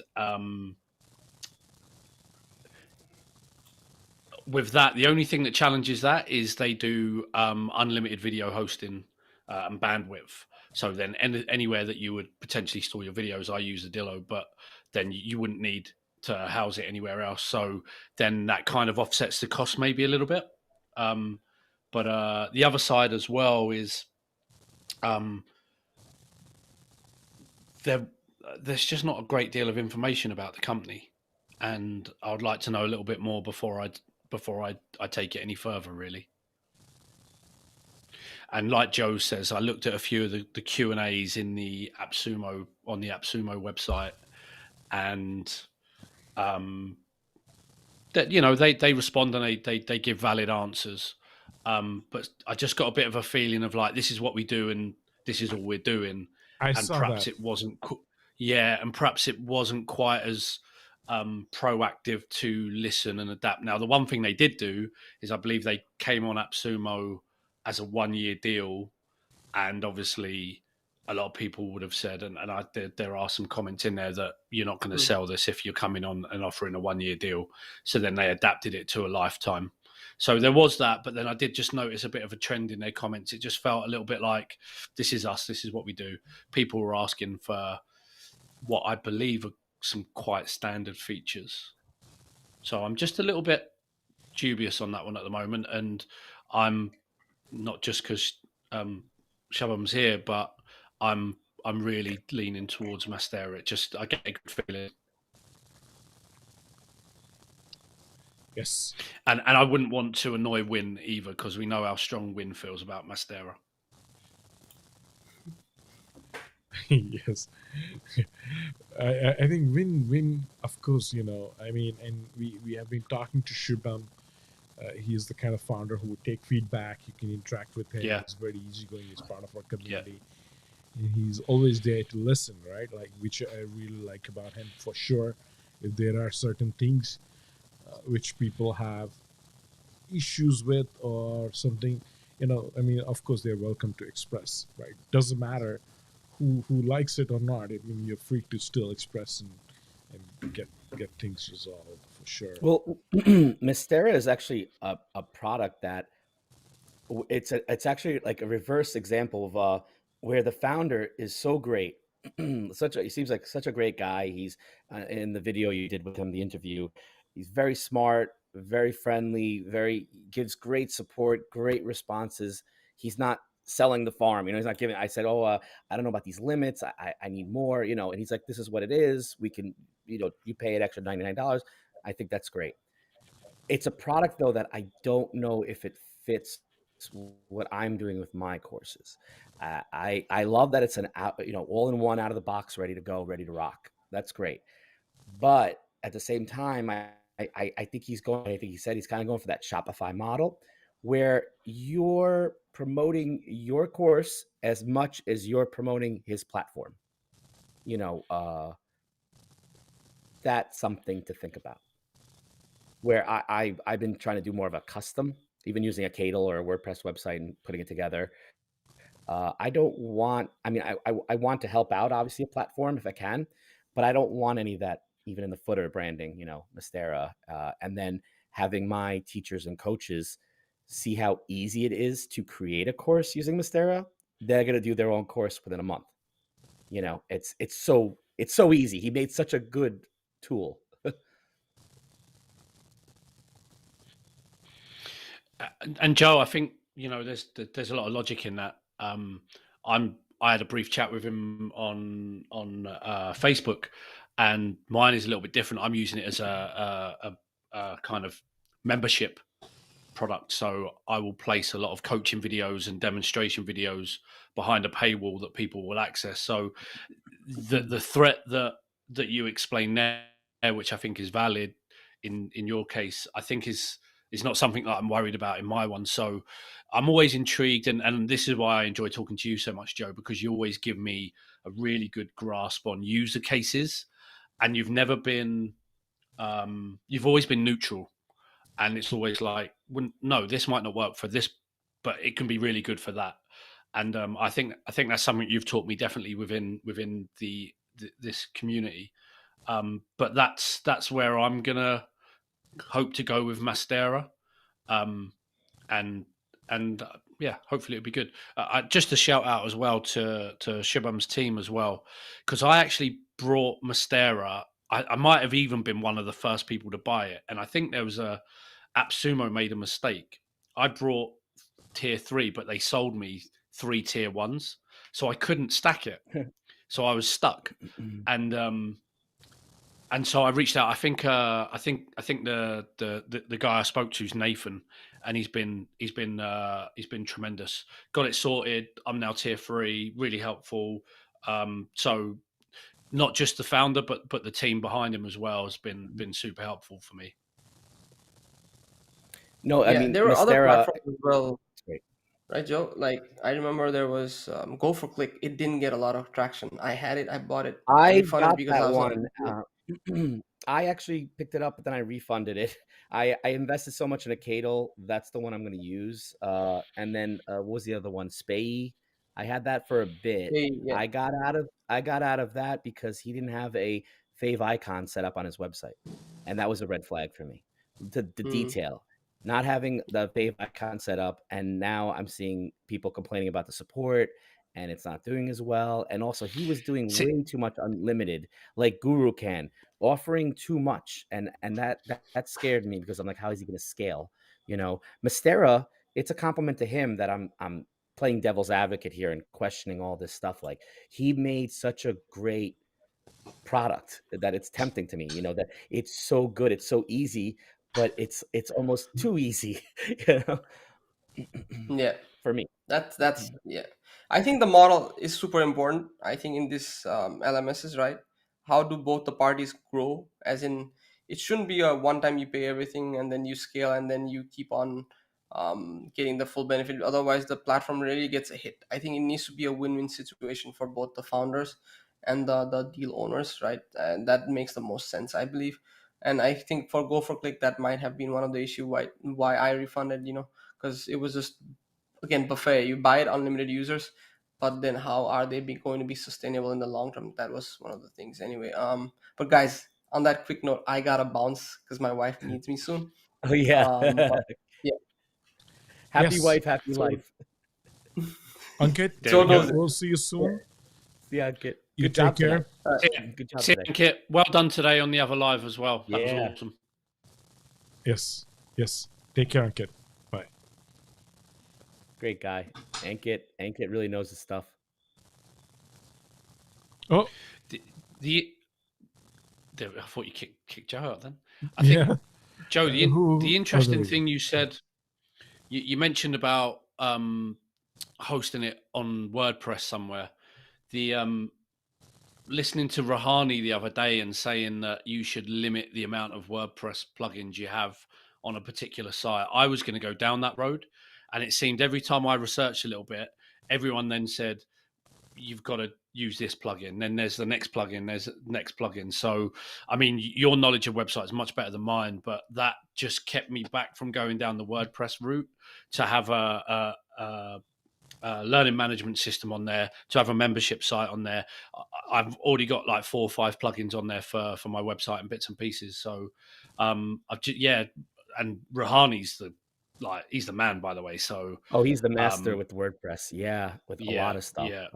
with that, the only thing that challenges that is they do unlimited video hosting and bandwidth. So then anywhere that you would potentially store your videos, I use Adillo, but then you wouldn't need to house it anywhere else. So then that kind of offsets the cost maybe a little bit. But the other side as well is there's just not a great deal of information about the company, and I would like to know a little bit more before I take it any further, really. And like Joe says, I looked at a few of the Q&As in the AppSumo website, and that they respond and they give valid answers. But I just got a bit of a feeling of like, this is what we do and this is all we're doing. I and saw perhaps that. it wasn't and perhaps it wasn't quite as proactive to listen and adapt. Now, the one thing they did do is I believe they came on AppSumo as a 1-year deal, and obviously a lot of people would have said, and there are some comments in there that you're not going to sell this if you're coming on and offering a 1-year deal. So then they adapted it to a lifetime. So there was that, but then I did just notice a bit of a trend in their comments. It just felt a little bit like, this is us, this is what we do. People were asking for what I believe are some quite standard features. So I'm just a little bit dubious on that one at the moment, and I'm not just because Shabam's here, but I'm really leaning towards Mastera. I get a good feeling. Yes. And I wouldn't want to annoy Win either, because we know how strong Win feels about Mastera. Yes. I think win, of course, I mean, and we have been talking to Shubham. He is the kind of founder who would take feedback. You can interact with him. Yeah, He's very easygoing. He's part of our yeah. community. And he's always there to listen, right? Like, which I really like about him for sure. If there are certain things which people have issues with or something, I mean, of course, they're welcome to express, right? Doesn't matter who likes it or not. I mean, you're free to still express and get things resolved for sure. Well, Mystera is actually a product that it's actually like a reverse example of where the founder is so great. He seems like such a great guy. He's in the video you did with him, the interview. He's very smart, very friendly, very gives great support, great responses. He's not selling the farm, he's not giving. I said, oh, I don't know about these limits. I need more, and he's like, this is what it is. We can, you pay an extra $99. I think that's great. It's a product though that I don't know if it fits what I'm doing with my courses. I love that it's an out, all in one, out of the box, ready to go, ready to rock. That's great. But at the same time, I think he's going. I think he said he's kind of going for that Shopify model, where you're promoting your course as much as you're promoting his platform. That's something to think about. Where I've been trying to do more of a custom, even using a Cadle or a WordPress website and putting it together. I don't want. I mean, I want to help out, obviously, a platform if I can, but I don't want any of that even in the footer branding. Mystera, and then having my teachers and coaches see how easy it is to create a course using Mystera. They're gonna do their own course within a month. It's so easy. He made such a good tool. And Joe, I think there's a lot of logic in that. I had a brief chat with him on Facebook, and mine is a little bit different. I'm using it as a kind of membership product, so I will place a lot of coaching videos and demonstration videos behind a paywall that people will access. So the threat that you explain there, which I think is valid in your case, I think is not something that I'm worried about in my one. So I'm always intrigued, and this is why I enjoy talking to you so much, Joe, because you always give me a really good grasp on user cases, and you've never been you've always been neutral, and it's always like, well, no, this might not work for this, but it can be really good for that. And I think that's something you've taught me definitely within this community. But that's where I'm gonna hope to go with Mastera, and yeah, hopefully it'll be good. Just a shout out as well to Shibam's team as well, because I actually brought Mastera. I might have even been one of the first people to buy it, and I think there was AppSumo made a mistake. I brought tier 3, but they sold me 3 tier 1s, so I couldn't stack it. So I was stuck, and so I reached out. I think the guy I spoke to is Nathan, and he's been tremendous. Got it sorted. I'm now tier 3, really helpful. So not just the founder, but the team behind him as well has been super helpful for me. No, I Yeah, mean, there were other Mystera. platforms as well, Great. right, Joe? Like I remember there was Go for Click. It didn't get a lot of traction. I had it. I bought it. I I refunded got because I that was not one. using it. I actually picked it up, but then I refunded it. I invested so much in a Cadle. That's the one I'm going to use. And then what was the other one? Spay. I had that for a bit. Yeah. I got out of that because he didn't have a fave icon set up on his website, and that was a red flag for me. The Mm. detail, not having the fave icon set up, and now I'm seeing people complaining about the support, and it's not doing as well. And also, he was doing See, way too much unlimited, like Guru can, offering too much, and that scared me because I'm like, how is he going to scale? Mystera, it's a compliment to him that I'm playing devil's advocate here and questioning all this stuff. Like, he made such a great product that it's tempting to me. That it's so good, it's so easy, but it's almost too easy. you know. Yeah. for me. That's yeah. I think the model is super important. I think in this LMSs, right? How do both the parties grow? As in, it shouldn't be a one time you pay everything and then you scale and then you keep on getting the full benefit. Otherwise, the platform really gets a hit. I think it needs to be a win win situation for both the founders and the deal owners, right? And that makes the most sense, I believe. And I think for Go for Click, that might have been one of the issue why I refunded, because it was just again buffet. You buy it, unlimited users, but then how are they going to be sustainable in the long term? That was one of the things anyway. But guys, on that quick note, I gotta bounce because my wife needs me soon. Oh yeah. But yeah, Happy Yes. wife, happy so life. Ankit, There we so go. knows it. we'll see you soon. Yeah, good. You Good take job care. tonight. Yeah. Good job See today. you, Kit. Well done today on the other live as well. That was Yeah. awesome. Yes. Yes. Take care, Ankit. Bye. Great guy. Ankit really knows his stuff. Oh, The I thought you kicked Joe out then. I think yeah. Joe, the There we interesting go. thing you said, you mentioned about hosting it on WordPress somewhere. The listening to Rahani the other day and saying that you should limit the amount of WordPress plugins you have on a particular site. I was going to go down that road, and it seemed every time I researched a little bit, everyone then said you've got to use this plugin. Then there's the next plugin. There's the next plugin. So, I mean, your knowledge of websites is much better than mine, but that just kept me back from going down the WordPress route to have a learning management system on there, to have a membership site on there. I've already got like 4 or 5 plugins on there for my website and bits and pieces. So, and Rahani's he's the man, by the way. So, Oh, he's the master with WordPress. Yeah, with a lot yeah, of stuff. yeah.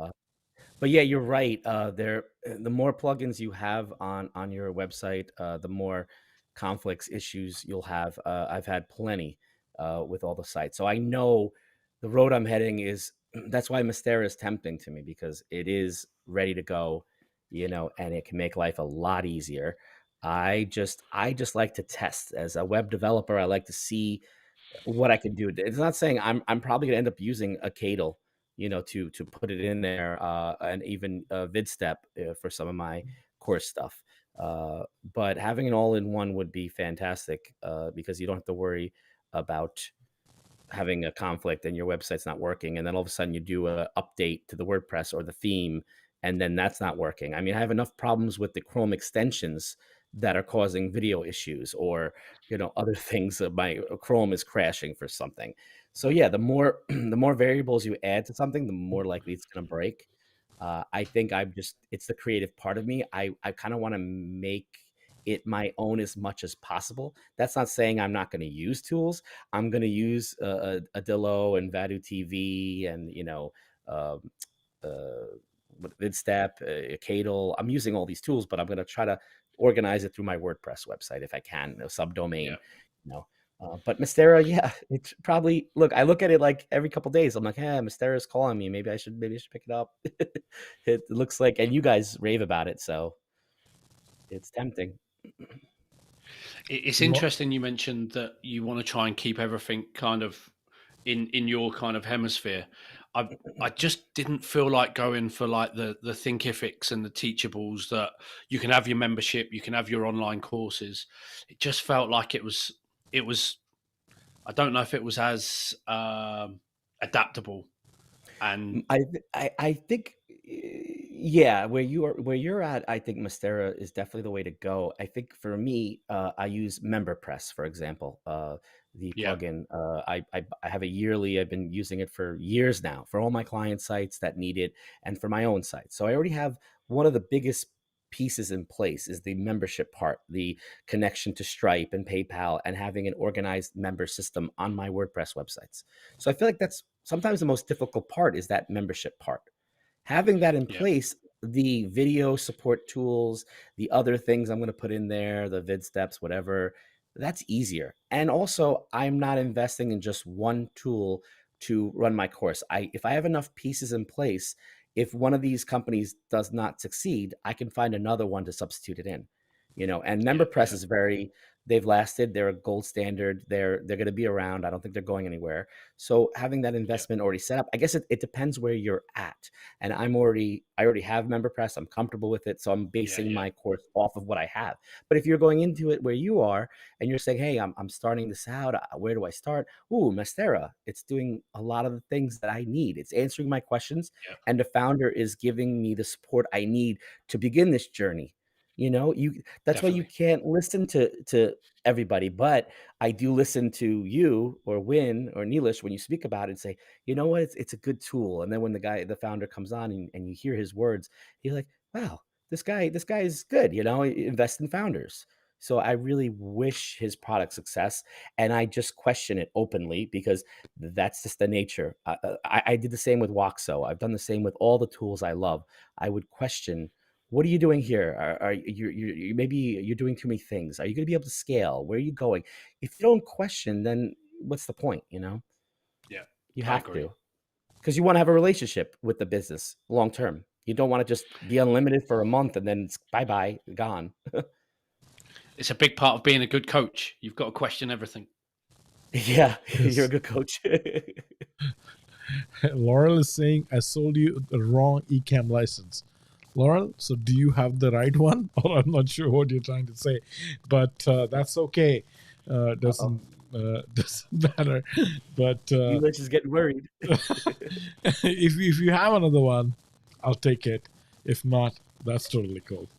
But yeah, you're right. The more plugins you have on your website, the more conflicts, issues you'll have. I've had plenty with all the sites, so I know the road I'm heading is. That's why Mistera is tempting to me, because it is ready to go, and it can make life a lot easier. I just like to test as a web developer. I like to see what I can do. It's not saying I'm probably gonna end up using a Cadle, to put it in there, and even VidStep for some of my course stuff. But having it all in one would be fantastic, because you don't have to worry about having a conflict and your website's not working, and then all of a sudden you do a update to the WordPress or the theme, and then that's not working. I mean, I have enough problems with the Chrome extensions that are causing video issues, or other things that my Chrome is crashing for something. So yeah, the more the more variables you add to something, the more likely it's going to break. I think it's the creative part of me. I kind of want to make it my own as much as possible. That's not saying I'm not going to use tools. I'm going to use Adillo and Vadu TV and um, VidStep, Cadle. I'm using all these tools, but I'm going to try to organize it through my WordPress website if I can, a subdomain. Yeah. But Mistera, yeah, it's probably I look at it like every couple of days. I'm like, Mistera's calling me. Maybe I should pick it up. It looks like, and you guys rave about it, so it's tempting. It's interesting you mentioned that you want to try and keep everything kind of in your kind of hemisphere. I just didn't feel like going for like the Thinkifics and the Teachables, that you can have your membership, you can have your online courses. It just felt like it was. I don't know if it was as adaptable. And I think, yeah, where you're at, I think Mistera is definitely the way to go. I think for me, I use MemberPress, for example, the yeah, plugin. I have a yearly. I've been using it for years now for all my client sites that need it, and for my own site. So I already have one of the biggest pieces in place is the membership part, the connection to Stripe and PayPal, and having an organized member system on my WordPress websites. So I feel like that's sometimes the most difficult part, is that membership part. Having that in yeah, place, the video support tools, the other things I'm going to put in there, the vid steps, whatever, that's easier. And also, I'm not investing in just one tool to run my course. If I have enough pieces in place, if one of these companies does not succeed, I can find another one to substitute it in. And yeah, MemberPress yeah. is very they've lasted. They're a gold standard. They're going to be around. I don't think they're going anywhere. So having that investment already set up, I guess it depends where you're at. And I already have MemberPress. I'm comfortable with it. So I'm basing my course off of what I have. But if you're going into it where you are and you're saying, hey, I'm starting this out, where do I start? Ooh, Mastera. It's doing a lot of the things that I need. It's answering my questions. Yeah. And the founder is giving me the support I need to begin this journey. That's why you can't listen to everybody, but I do listen to you or Win or Neelish when you speak about it and say, you know what, it's a good tool. And then when the founder comes on and you hear his words, you're like, wow, this guy is good, invest in founders. So I really wish his product success, and I just question it openly because that's just the nature. I did the same with Waxo. I've done the same with all the tools I love. I would question, what are you doing here? Are you maybe you're doing too many things? Are you going to be able to scale? Where are you going? If you don't question, then what's the point? Yeah, you have to, because you want to have a relationship with the business long term. You don't want to just be unlimited for a month and then it's bye gone. It's a big part of being a good coach. You've got to question everything. Yeah, you're a good coach. Laurel is saying, I sold you the wrong eCam license. Laurel, so do you have the right one? Or I'm not sure what you're trying to say, but that's okay. Doesn't matter. But Neelish is getting worried. if you have another one, I'll take it. If not, that's totally cool.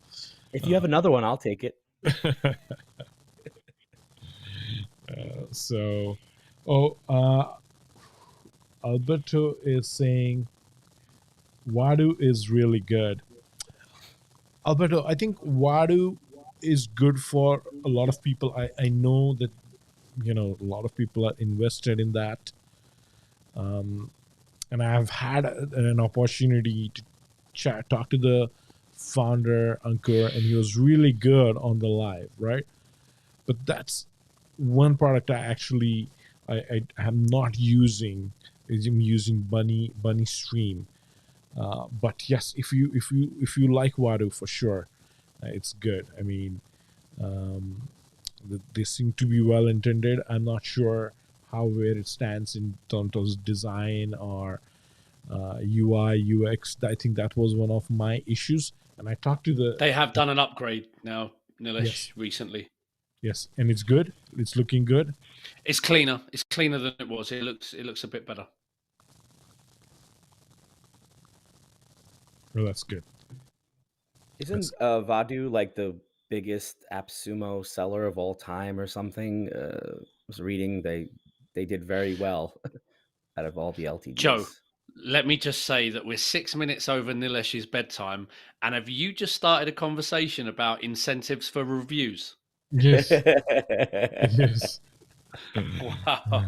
If you have another one, I'll take it. Alberto is saying Wadu is really good. Alberto, I think Wadu is good for a lot of people. I know that a lot of people are invested in that, and I've had an opportunity to talk to the founder Ankur, and he was really good on the live, right? But that's one product I am not using. I'm using Bunny Stream. But yes, if you like Wadu, for sure, it's good. I mean, they seem to be well intended. I'm not sure where it stands in terms of design or UI UX. I think that was one of my issues, and I talked to They have done an upgrade now, Neelish, recently. Yes, and it's good. It's looking good. It's cleaner. It's cleaner than it was. It looks a bit better. Well, that's good. Isn't Vadu like the biggest AppSumo seller of all time or something? I was reading they did very well out of all the LTDs. Joe, let me just say that we're 6 minutes over Neelish's bedtime, and have you just started a conversation about incentives for reviews? Yes. Yes. Wow.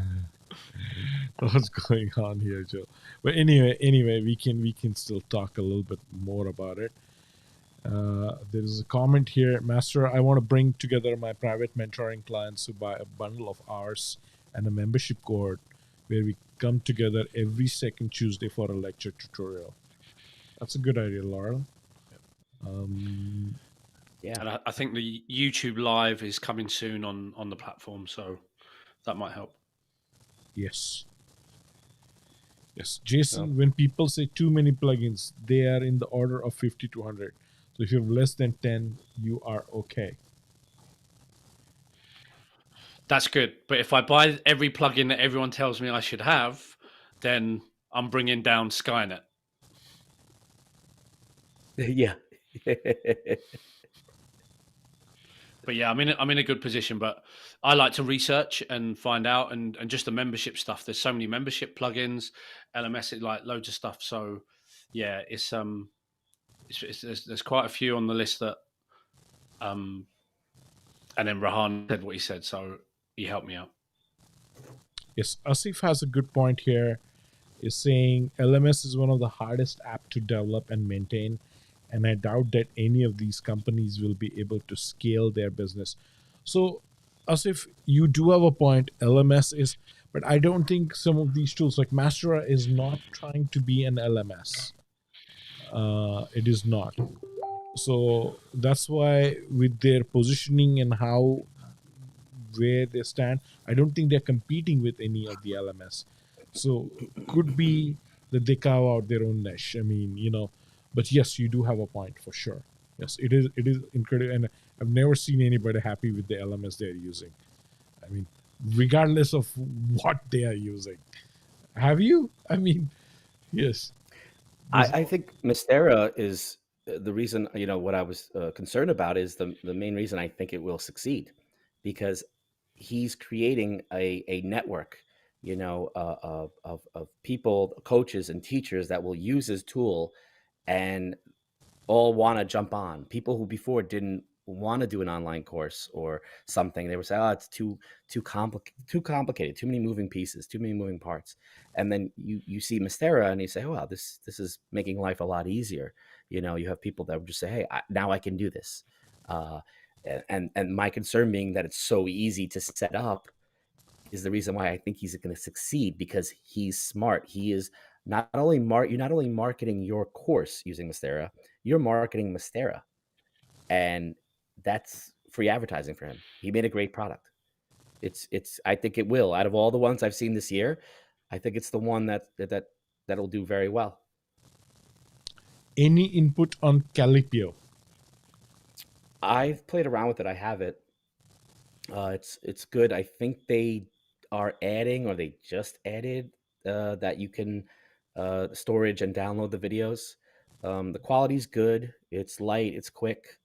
What's going on here, Joe? But anyway, we can still talk a little bit more about it. There is a comment here, Master. I want to bring together my private mentoring clients who buy a bundle of hours and a membership code where we come together every second Tuesday for a lecture tutorial. That's a good idea, Laurel. Yeah, and I think the YouTube Live is coming soon on the platform, so that might help. Yes. Yes, Jason, when people say too many plugins, they are in the order of 50 to 100. So if you have less than 10, you are okay. That's good. But if I buy every plugin that everyone tells me I should have, then I'm bringing down Skynet. Yeah. But yeah, I'm in a good position. But I like to research and find out, and just the membership stuff. There's so many membership plugins, LMS, like loads of stuff. So yeah, there's quite a few on the list that and then Rahan said what he said, so he helped me out. Yes, Asif has a good point here. Is saying LMS is one of the hardest app to develop and maintain, and I doubt that any of these companies will be able to scale their business. So, Asif, you do have a point. LMS is, but I don't think some of these tools like Mastera is not trying to be an LMS. It is not. So that's why with their positioning and how where they stand. I don't think they're competing with any of the LMS. So could be that they carve out their own niche. I mean, but yes, you do have a point for sure. Yes, it is incredible, and I've never seen anybody happy with the LMS they're using. I mean, regardless of what they are using. Have you? I mean, yes. I think Mistera is the reason, what I was concerned about is the main reason I think it will succeed, because he's creating a network, of people, coaches and teachers that will use his tool and all want to jump on. People who before didn't want to do an online course or something, they would say, "Oh, it's too complicated, too many moving pieces, too many moving parts." And then you see Mistera and you say, "Oh, wow, this is making life a lot easier." You have people that would just say, "Hey, now I can do this." Uh, and my concern being that it's so easy to set up is the reason why I think he's going to succeed, because he's smart. He is you're not only marketing your course using Mistera, you're marketing Mistera, and that's free advertising for him. He made a great product. It's I think it will. Out of all the ones I've seen this year, I think it's the one that'll do very well. Any input on Calipio? I've played around with it. I have it. It's good. I think they are adding, or they just added, that you can storage and download the videos. The quality's good. It's light. It's quick.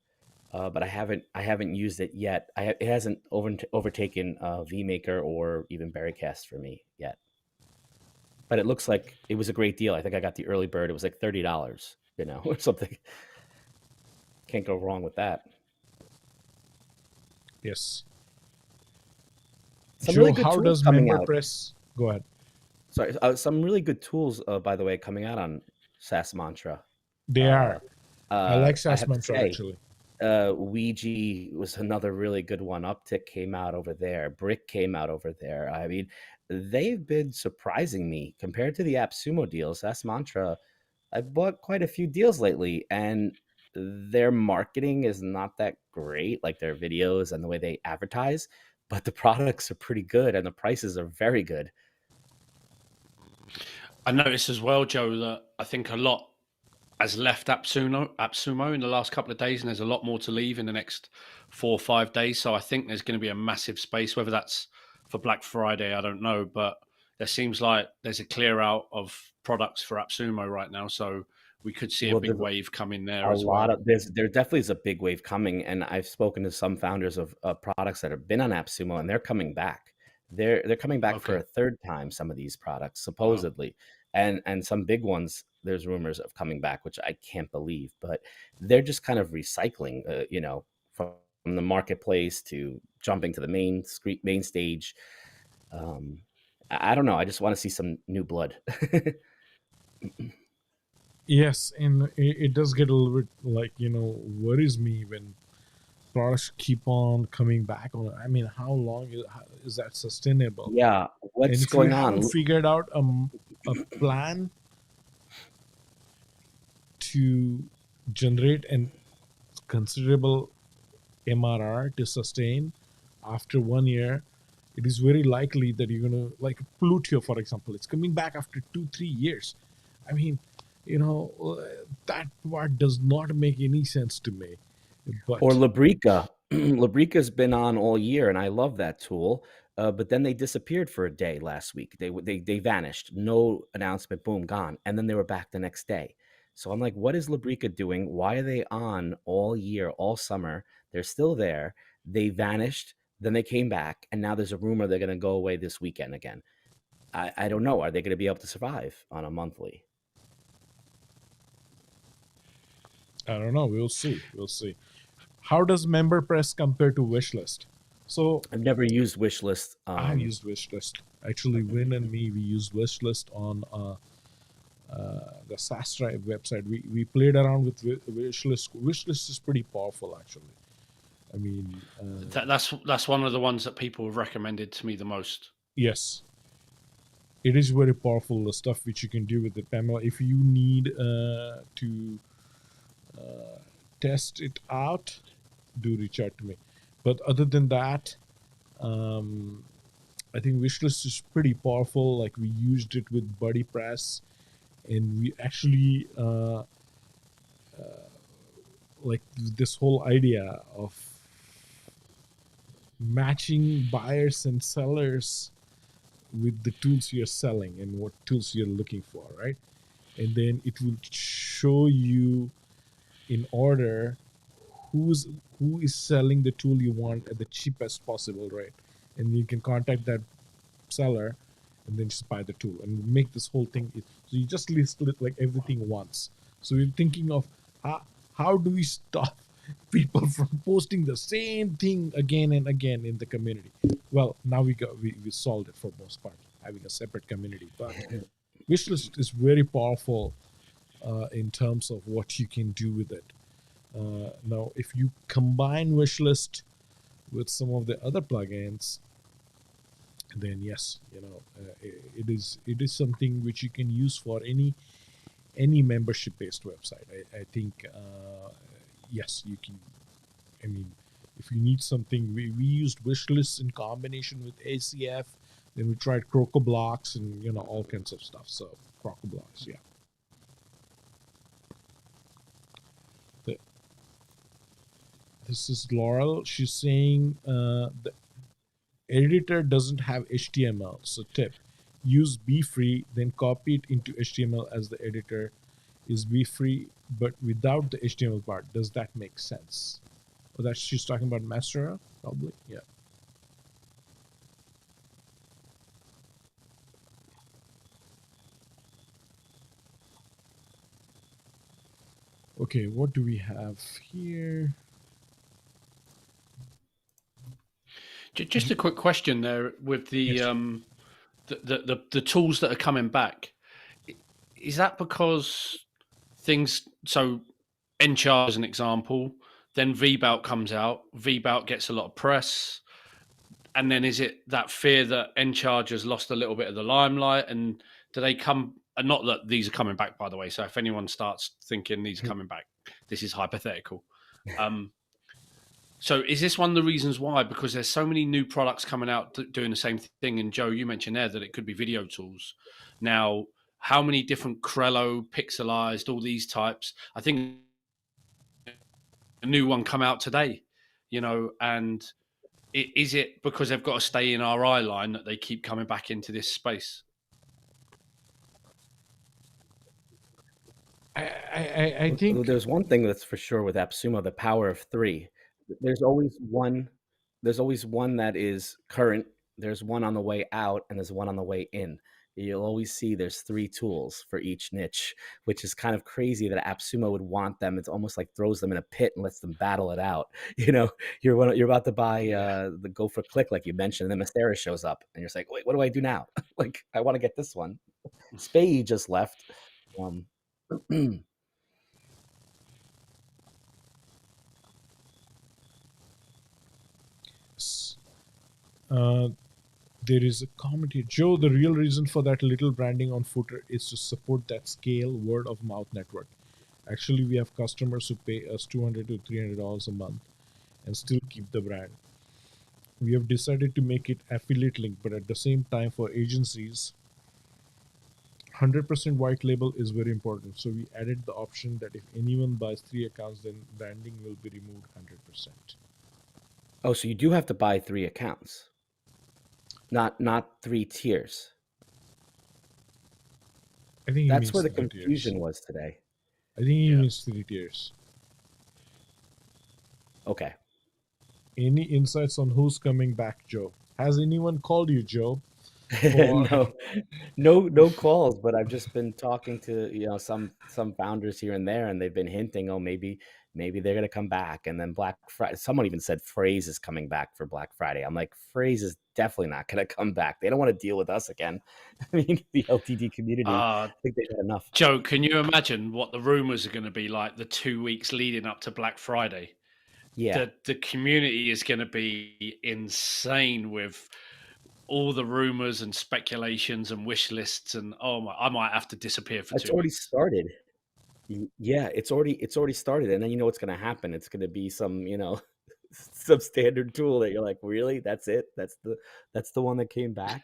But I haven't used it yet. It hasn't overtaken VMaker or even Berrycast for me yet. But it looks like it was a great deal. I think I got the early bird. It was like $30, or something. Can't go wrong with that. Yes. Some Joe, really good how tools does coming member out. press? Go ahead. Sorry, some really good tools, by the way, coming out on SaaS Mantra. They are. I like I SaaS have to Mantra say, actually. Ouija was another really good one. Uptick came out over there. Brick came out over there. I mean, they've been surprising me compared to the AppSumo deals. SaaS Mantra, I've bought quite a few deals lately, and their marketing is not that great, like their videos and the way they advertise, but the products are pretty good and the prices are very good. I noticed as well, Joe, that I think a lot has left AppSumo in the last couple of days, and there's a lot more to leave in the next 4 or 5 days. So I think there's going to be a massive space, whether that's for Black Friday, I don't know, but there seems like there's a clear out of products for AppSumo right now. So we could see a big wave come in there as well. There definitely is a big wave coming, and I've spoken to some founders of products that have been on AppSumo, and they're coming back. They're coming back for a third time. Some of these products, supposedly, and some big ones. There's rumors of coming back, which I can't believe, but they're just kind of recycling, from the marketplace to jumping to the main stage. I don't know. I just want to see some new blood. Yes, and it does get a little bit like, worries me when products keep on coming back on. I mean, how long is that sustainable? Yeah, what's and if going you on? haven't figured out a plan to generate an considerable MRR to sustain after 1 year, it is very likely that you're going to, like Plutio, for example, it's coming back after 2-3 years. I mean, that part does not make any sense to me. But Or Labrica. Labrica's been on all year, and I love that tool. But then they disappeared for a day last week. They vanished. No announcement. Boom, gone. And then they were back the next day. So I'm like, what is Labrica doing? Why are they on all year, all summer? They're still there. They vanished. Then they came back, and now there's a rumor they're going to go away this weekend again. I don't know. Are they going to be able to survive on a monthly? I don't know. We'll see. How does MemberPress compare to Wishlist? So I've never used Wishlist. I've used Wishlist. Actually, Win and me, we used Wishlist on the Saastribe website. We played around with Wishlist. Wishlist is pretty powerful, actually. I mean, that's one of the ones that people have recommended to me the most. Yes, it is very powerful. The stuff which you can do with it, Pamela. If you need to test it out, do reach out to me. But other than that, Um, I think wishlist is pretty powerful. Like we used it with Buddy Press, and we actually like this whole idea of matching buyers and sellers with the tools you're selling and what tools you're looking for, right? And then it will show you in order who's who is selling the tool you want at the cheapest possible rate, and you can contact that seller and then just buy the tool and make this whole thing. So you just list it like everything once. So you're thinking of how do we stop people from posting the same thing again and again in the community? Well, now we solved it for most part, having a separate community. But wishlist is very powerful in terms of what you can do with it. Now, if you combine wishlist with some of the other plugins, then yes, it is something which you can use for any membership based website. I think yes, you can. I mean, if you need something, we used wishlist in combination with ACF. Then we tried Crocoblocks and all kinds of stuff. So Crocoblocks, yeah. This is Laurel. She's saying the editor doesn't have HTML. So tip, use BeFree, then copy it into HTML as the editor is BeFree, but without the HTML part. Does that make sense? Oh, that she's talking about Mastera, probably. Yeah. Okay, what do we have here? Just a quick question there with the Yes. the tools that are coming back. Is that because things, so Encharge as an example, then VBout comes out, VBout gets a lot of press, and then is it that fear that Encharge has lost a little bit of the limelight, and do they come, and not that these are coming back, by the way, so if anyone starts thinking these are coming back, this is hypothetical. So is this one of the reasons why? Because there's so many new products coming out doing the same thing. And Joe, you mentioned there that it could be video tools. Now, how many different Crello, pixelized, all these types? I think a new one come out today, and is it because they've got to stay in our eye line that they keep coming back into this space? I think There's one thing that's for sure with AppSumo, the power of three. There's always one. There's always one that is current. There's one on the way out, and there's one on the way in. You'll always see there's three tools for each niche, which is kind of crazy that AppSumo would want them. It's almost like throws them in a pit and lets them battle it out. You're about to buy the Go for Click, like you mentioned, and then Mastera shows up, and you're like, wait, what do I do now? Like, I want to get this one. Spay just left. there is a comment here. Joe, the real reason for that little branding on footer is to support that scale word of mouth network. Actually, we have customers who pay us $200 to $300 a month and still keep the brand. We have decided to make it affiliate link, but at the same time, for agencies, 100% white label is very important. So we added the option that if anyone buys 3 accounts, then branding will be removed 100%. Oh, so you do have to buy 3 accounts, not 3 tiers. I think That's where the 3 confusion tiers. was today. I think he means 3 tiers. Okay. Any insights on who's coming back, Joe? Has anyone called you, Joe? No calls, but I've just been talking to some founders here and there, and they've been hinting, oh, maybe they're gonna come back. And then Black Friday, someone even said Phrase is coming back for Black Friday. I'm like, Phrase is definitely not gonna come back. They don't want to deal with us again. I mean, the LTD community, I think they've had enough. Joe, can you imagine what the rumors are going to be like the 2 weeks leading up to Black Friday? Yeah. The community is going to be insane with all the rumors and speculations and wish lists, and I might have to disappear for 2 weeks. It's already started. Yeah, it's already started, and then you know what's going to happen. It's going to be some substandard tool that you're like, really? That's it? That's the one that came back.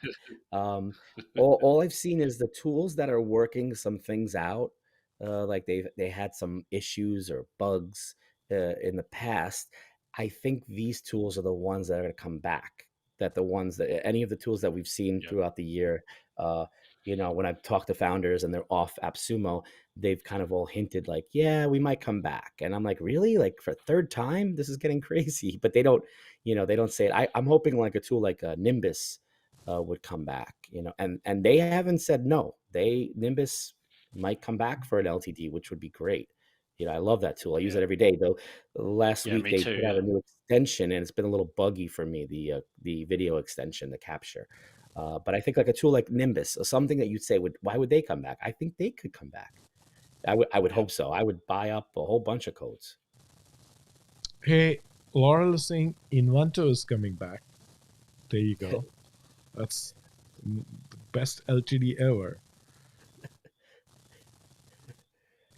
All I've seen is the tools that are working some things out. Like they had some issues or bugs in the past. I think these tools are the ones that are going to come back. That the ones that any of the tools that we've seen Yeah. throughout the year, when I've talked to founders and they're off AppSumo, they've kind of all hinted like, yeah, we might come back. And I'm like, really? Like for a third time? This is getting crazy. But they don't say it. I'm hoping like a tool like Nimbus would come back, and they haven't said no. Nimbus might come back for an LTD, which would be great. I love that tool. I use it every day. Though last Yeah, week me they too. put out Yeah. a new extension, and it's been a little buggy for me. The video extension, the capture. But I think like a tool like Nimbus, or something that you'd say why would they come back? I think they could come back. I would Yeah. hope so. I would buy up a whole bunch of codes. Hey, Laurel is saying Inventor is coming back. There you go. That's the best LTD ever.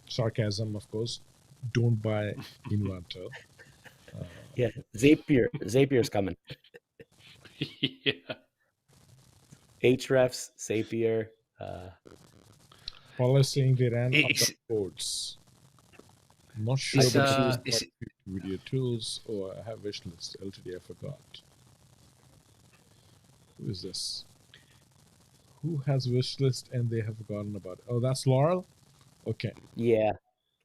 Sarcasm, of course. Don't buy Inventor. Yeah, Zapier's coming. Yeah. Hrefs, Zapier. Paul is saying they ran out It's of codes. I'm not I sure, think but she was. it's video tools. Oh, I have wish list. LTD, I forgot. Who is this? Who has wish list and they have forgotten about it? Oh, that's Laurel? Okay. Yeah,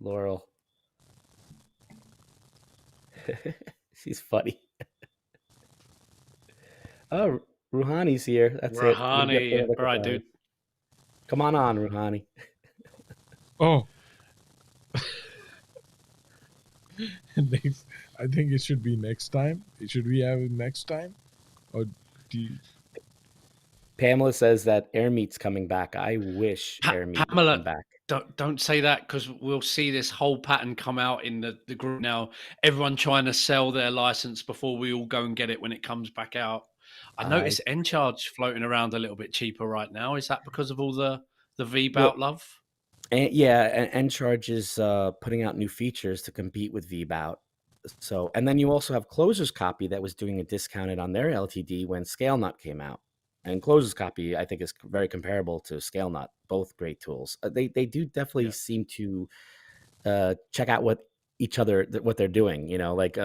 Laurel. She's funny. Oh, Rouhani's here. That's it. We'll get Rouhani. another All right, couple dude. hours. Come on, Rouhani. Oh, next, I think it should be next time. Should we have it next time? Or do you, Pamela says that Air Meat's coming back. I wish Air Meat would come Pamela, back. don't say that, because we'll see this whole pattern come out in the group now. Everyone trying to sell their license before we all go and get it when it comes back out. I noticed Encharge floating around a little bit cheaper right now. Is that because of all the Well, VBout love? and Encharge is putting out new features to compete with VBout. So, and then you also have Closer's Copy that was doing a discounted on their LTD when ScaleNut came out. And Closer's Copy, I think, is very comparable to ScaleNut. Both great tools. They do definitely seem to check out what they're doing. Like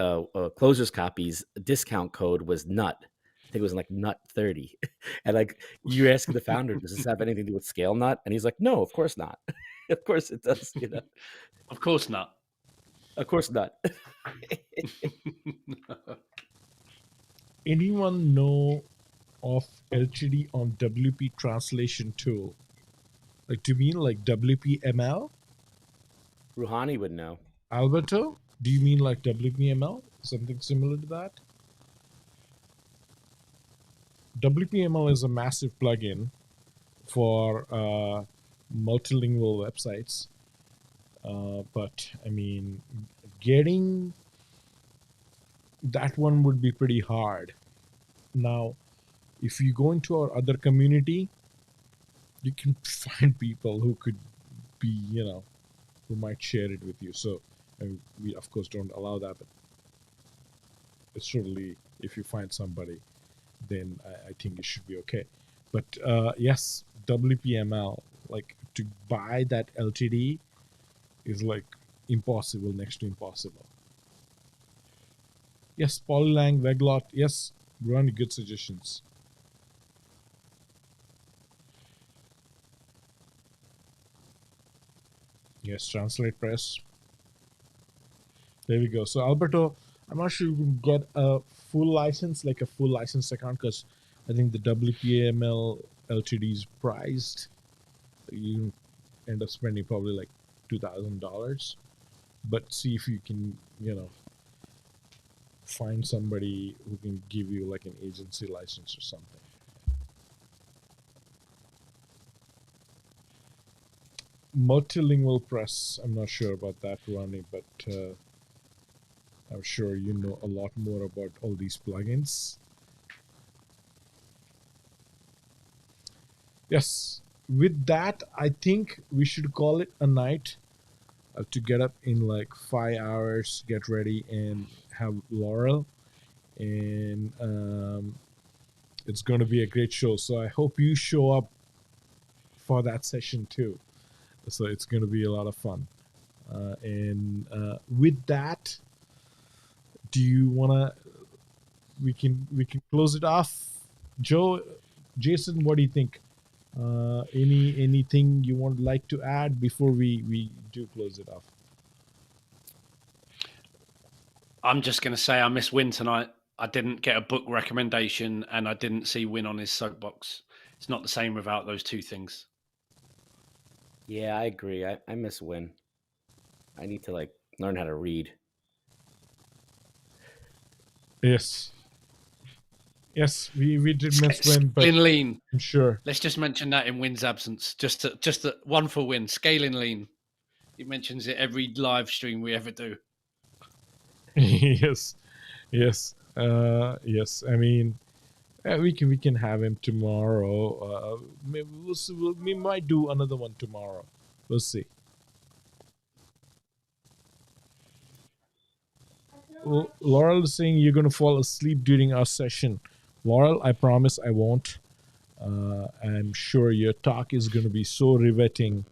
Closer's Copy's discount code was NUT. I think it was like NUT 30. And like you're asking the founder, does this have anything to do with ScaleNut? And he's like, no, of course not. Of course it does. Of course not. Of course not. anyone know of LTD on WP translation tool? Like, do you mean like WPML? Rouhani would know. Alberto, do you mean like WPML? Something similar to that? WPML is a massive plugin for multilingual websites. But I mean, getting that one would be pretty hard. Now, if you go into our other community, you can find people who could be, who might share it with you. So we, of course, don't allow that, but it's certainly, if you find somebody, then I think it should be okay. But yes, WPML, like to buy that LTD is like impossible, next to impossible. Yes, Polylang, Weglot, yes, run good suggestions. Yes, Translate Press. There we go. So Alberto, I'm not sure you can get a full license, like a full license account, because I think the WPML LTD is priced. You end up spending probably like $2,000. But see if you can, find somebody who can give you like an agency license or something. Multilingual press, I'm not sure about that, Ronnie, but I'm sure you know a lot more about all these plugins. Yes, with that, I think we should call it a night. to get up in like 5 hours, get ready, and have Laurel. And it's going to be a great show. So I hope you show up for that session too. So it's going to be a lot of fun. And with that, do you want to? We can close it off. Joe, Jason, what do you think? Anything you would like to add before we do close it off? I'm just going to say I miss Win tonight. I didn't get a book recommendation, and I didn't see Win on his soapbox. It's not the same without those two things. Yeah, I agree. I miss Win. I need to like learn how to read. Yes. Yes, we did miss Win, but lean. I'm sure. Let's just mention that in Win's absence. Just one for Win. Scaling lean. He mentions it every live stream we ever do. Yes. Yes. Yes. I mean, we can have him tomorrow. Maybe we'll see, we might do another one tomorrow. We'll see. Laurel is saying you're going to fall asleep during our session. Laurel, I promise I won't. I'm sure your talk is going to be so riveting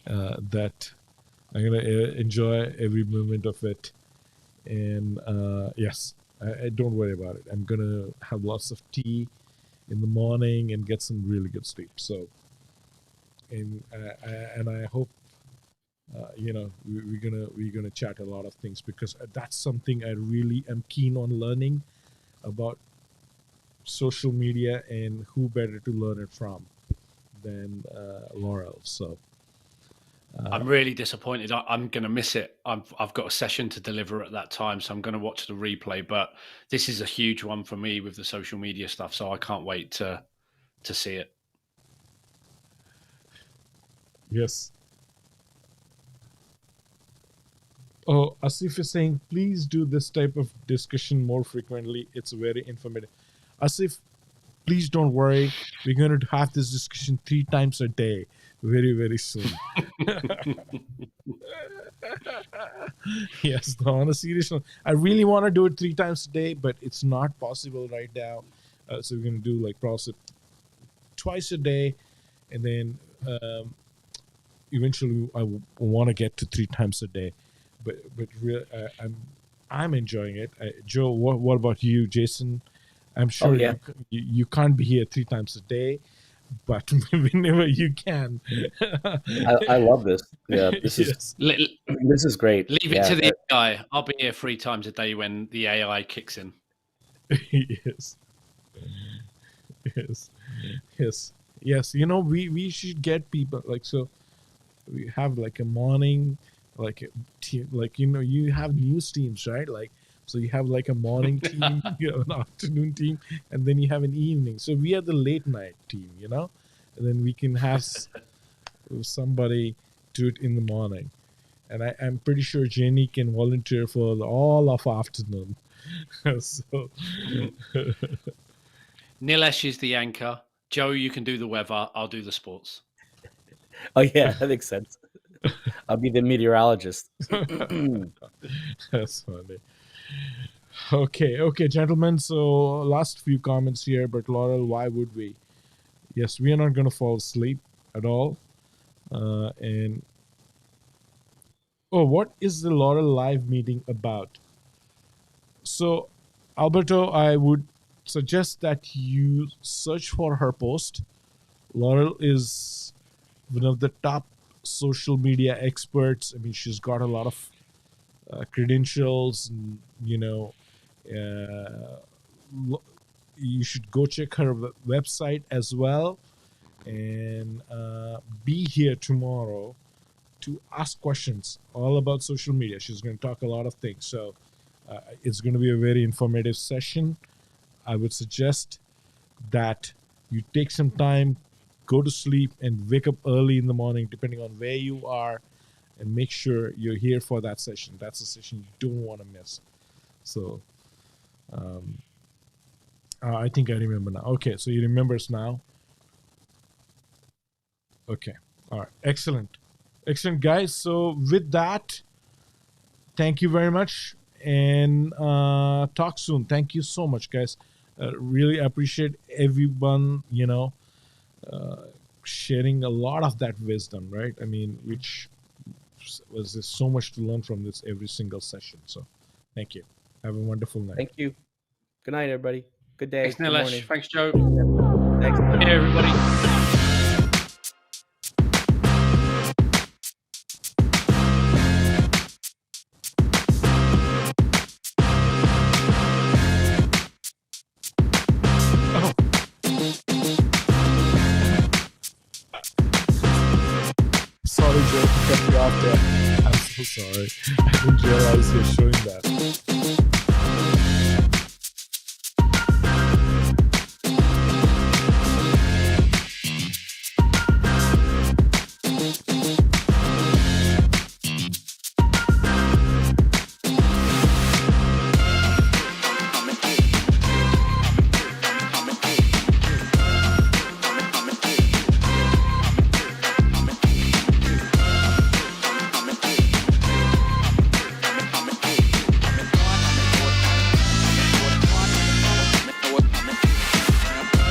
that I'm going to enjoy every moment of it. And yes, I don't worry about it. I'm going to have lots of tea in the morning and get some really good sleep. So, and I hope we're gonna chat a lot of things, because that's something I really am keen on learning about social media, and who better to learn it from than Laurel. So I'm really disappointed. I'm going to miss it. I've got a session to deliver at that time, so I'm going to watch the replay. But this is a huge one for me with the social media stuff, so I can't wait to see it. yes. Oh, Asif is saying, please do this type of discussion more frequently. It's very informative. Asif, please don't worry. We're going to have this discussion 3 times a day very, very soon. Yes, no, on a serious note, I really want to do it 3 times a day, but it's not possible right now. So we're going to do like process twice a day, and then eventually I want to get to 3 times a day. But I'm enjoying it. Joe, what about you, Jason? I'm sure you can't be here 3 times a day, but whenever you can. I love this. Yeah, this Yes. this is great. Leave it to the AI. I'll be here 3 times a day when the AI kicks in. Yes. Yes. Yes. Yes. We should get people like, so we have like a morning, like a team, like you have news teams, right? Like, so you have like a morning team, you have an afternoon team, and then you have an evening. So we are the late night team, and then we can have somebody do it in the morning. And I'm pretty sure Jenny can volunteer for all of afternoon. So Nilesh is the anchor. Joe, you can do the weather. I'll do the sports. Oh yeah, that makes sense. I'll be the meteorologist. That's funny. Okay, gentlemen. So last few comments here, but Laurel, why would we? Yes, we are not going to fall asleep at all. And what is the Laurel live meeting about? So, Alberto, I would suggest that you search for her post. Laurel is one of the top social media experts. I mean, she's got a lot of credentials, and, you should go check her website as well, and be here tomorrow to ask questions all about social media. She's going to talk a lot of things. So it's going to be a very informative session. I would suggest that you take some time, go to sleep, and wake up early in the morning, depending on where you are, and make sure you're here for that session. That's a session you don't want to miss. So I think I remember now. Okay, so you remember us now. Okay, all right, excellent. Excellent, guys. So with that, thank you very much, and talk soon. Thank you so much, guys. Really appreciate everyone, sharing a lot of that wisdom, right? I mean, which was there's so much to learn from this every single session. So thank you. Have a wonderful night. Thank you. Good night, everybody. Good day. Thanks, Good Nilesh. morning. Thanks, Joe. Thanks. Hey, everybody. Sorry, Joe, to cut you off there. I'm so sorry. I didn't realize you're showing that.